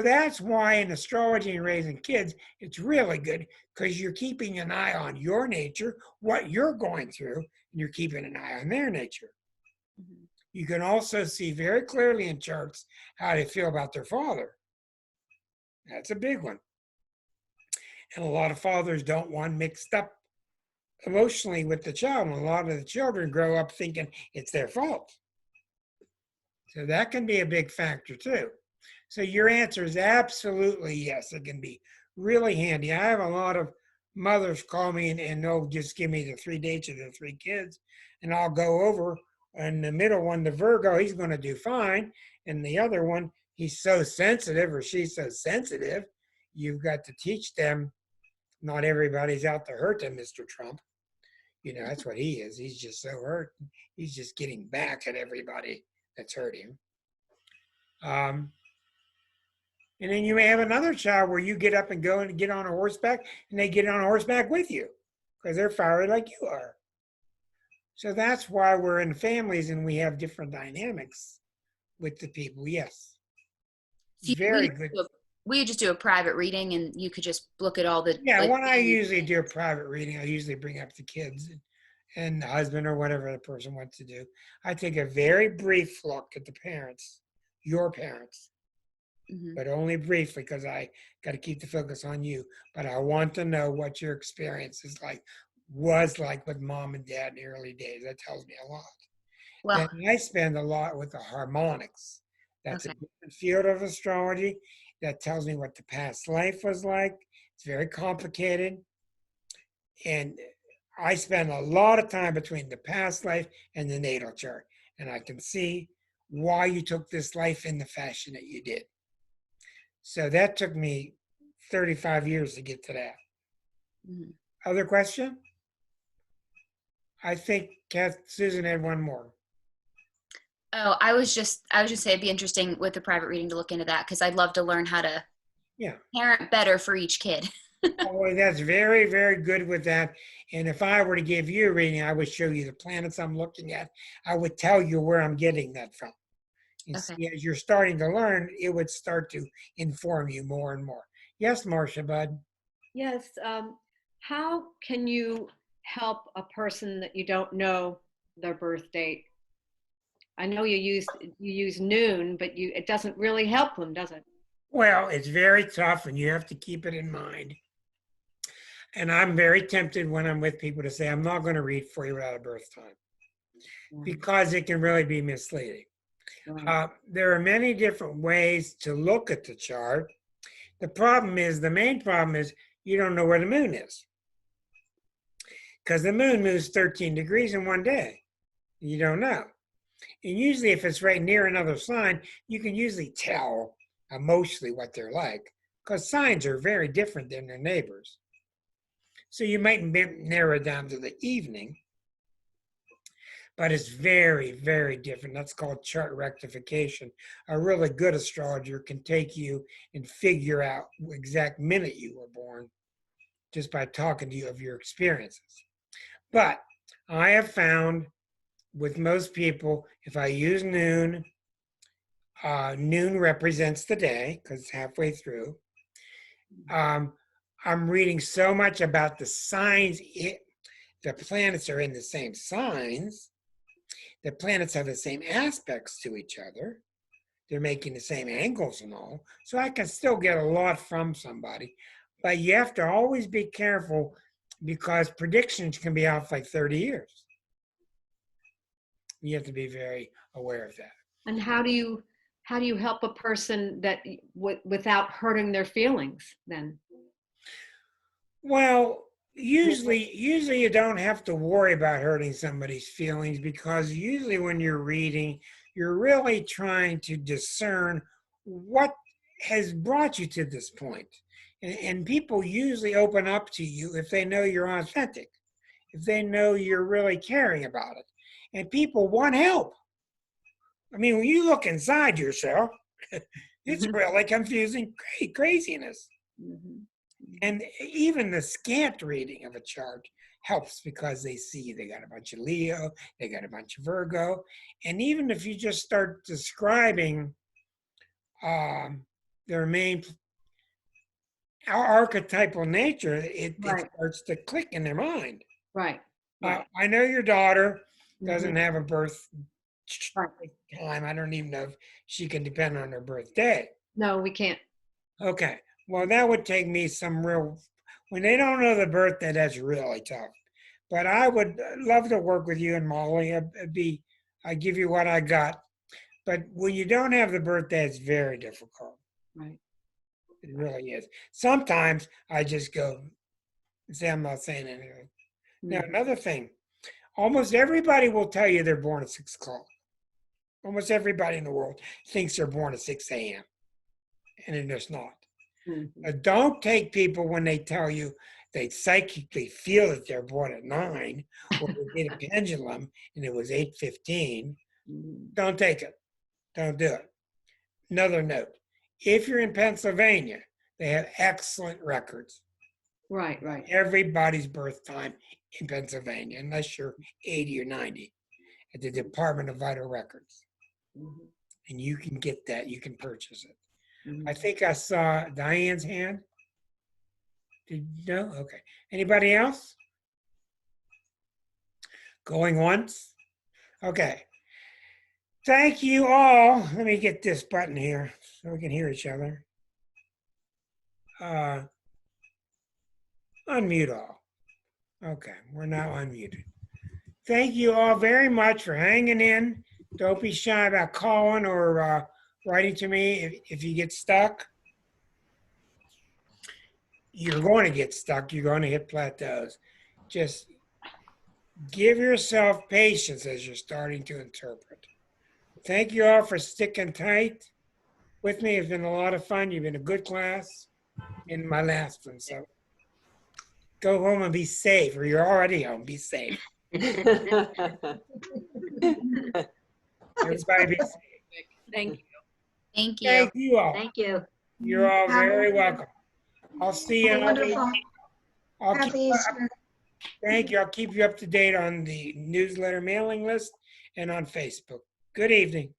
that's why in astrology and raising kids, it's really good because you're keeping an eye on your nature, what you're going through, and you're keeping an eye on their nature. Mm-hmm. You can also see very clearly in charts how they feel about their father. That's a big one. And a lot of fathers don't want mixed up emotionally with the child. And a lot of the children grow up thinking it's their fault. So that can be a big factor too. So your answer is absolutely yes. It can be really handy. I have a lot of mothers call me and they'll just give me the 3 dates of the 3 kids, and I'll go over. And the middle one, the Virgo, he's going to do fine. And the other one, he's so sensitive, or she's so sensitive. You've got to teach them not everybody's out to hurt them, Mr. Trump. You know, that's what he is. He's just so hurt. He's just getting back at everybody that's hurt him. And then you may have another child where you get up and go and get on a horseback, and they get on a horseback with you because they're fiery like you are. So that's why we're in families and we have different dynamics with the people. Yes. Very good. We just do a private reading and you could just look at all the... Yeah, when I usually do a private reading, I usually bring up the kids and the husband or whatever the person wants to do. I take a very brief look at the parents, your parents, but only briefly because I got to keep the focus on you. But I want to know what your experience was like with mom and dad in the early days. That tells me a lot. Well, Then I spend a lot with the harmonics. That's a okay. different field of astrology. That tells me what the past life was like. It's very complicated. And I spend a lot of time between the past life and the natal chart. And I can see why you took this life in the fashion that you did. So that took me 35 years to get to that. Mhm. Other question? I think Susan had one more. Oh, I was just saying it'd be interesting with the private reading to look into that because I'd love to learn how to parent better for each kid. Oh, that's very, very good with that. And if I were to give you a reading, I would show you the planets I'm looking at. I would tell you where I'm getting that from. And Okay. see, as you're starting to learn, it would start to inform you more and more. Yes, Marcia, bud. Yes. How can you help a person that you don't know their birth date? I know you use noon, but it doesn't really help them, does it? Well, it's very tough, and you have to keep it in mind. And I'm very tempted when I'm with people to say, I'm not going to read for you without a birth time because it can really be misleading. Right. There are many different ways to look at the chart. The main problem is you don't know where the moon is because the moon moves 13 degrees in one day. You don't know. And usually if it's right near another sign, you can usually tell emotionally what they're like because signs are very different than their neighbors. So you might narrow it down to the evening, but it's very, very different. That's called chart rectification. A really good astrologer can take you and figure out the exact minute you were born just by talking to you of your experiences. But I have found with most people, if I use noon, noon represents the day because it's halfway through. I'm reading so much about the signs. The planets are in the same signs. The planets have the same aspects to each other. They're making the same angles and all. So I can still get a lot from somebody. But you have to always be careful because predictions can be off like 30 years. You have to be very aware of that. And how do you help a person that without hurting their feelings then? Well, usually you don't have to worry about hurting somebody's feelings because usually when you're reading, you're really trying to discern what has brought you to this point. And people usually open up to you if they know you're authentic, if they know you're really caring about it. And people want help. I mean, when you look inside yourself, it's really confusing craziness. Mm-hmm. And even the scant reading of a chart helps because they see they got a bunch of Leo, they got a bunch of Virgo. And even if you just start describing their main archetypal nature, it starts to click in their mind. Right. I know your daughter doesn't Mm-hmm. have a birth time. I don't even know if she can depend on her birthday. No, we can't. Okay. Well, that would take me when they don't know the birthday, that's really tough. But I would love to work with you and Molly. I give you what I got. But when you don't have the birthday, it's very difficult. Right. It really is. Sometimes I just go and say, I'm not saying anything. Mm-hmm. Now, another thing, almost everybody will tell you they're born at 6 o'clock. Almost everybody in the world thinks they're born at 6 a.m. And they're just not. Mm-hmm. Don't take people when they tell you they psychically feel that they're born at 9 or they did a pendulum and it was 8:15. Mm-hmm. Don't take it. Don't do it. Another note. If you're in Pennsylvania, they have excellent records. Right. Everybody's birth time in Pennsylvania, unless you're 80 or 90 at the Department of Vital Records. Mm-hmm. And you can get that. You can purchase it. Mm-hmm. I think I saw Diane's hand. No? Okay. Anybody else? Going once? Okay. Thank you all. Let me get this button here so we can hear each other. Unmute all. Okay, we're now unmuted. Thank you all very much for hanging in. Don't be shy about calling or writing to me if you get stuck. You're going to get stuck. You're going to hit plateaus. Just give yourself patience as you're starting to interpret. Thank you all for sticking tight with me. It's been a lot of fun. You've been a good class in my last one. So go home and be safe, or you're already home. Be safe. Everybody be safe. Thank you. Thank you. Thank you all. Thank you. You're all very welcome. I'll see you. Wonderful. I'll Happy keep, Easter. thank you. I'll keep you up to date on the newsletter mailing list and on Facebook. Good evening.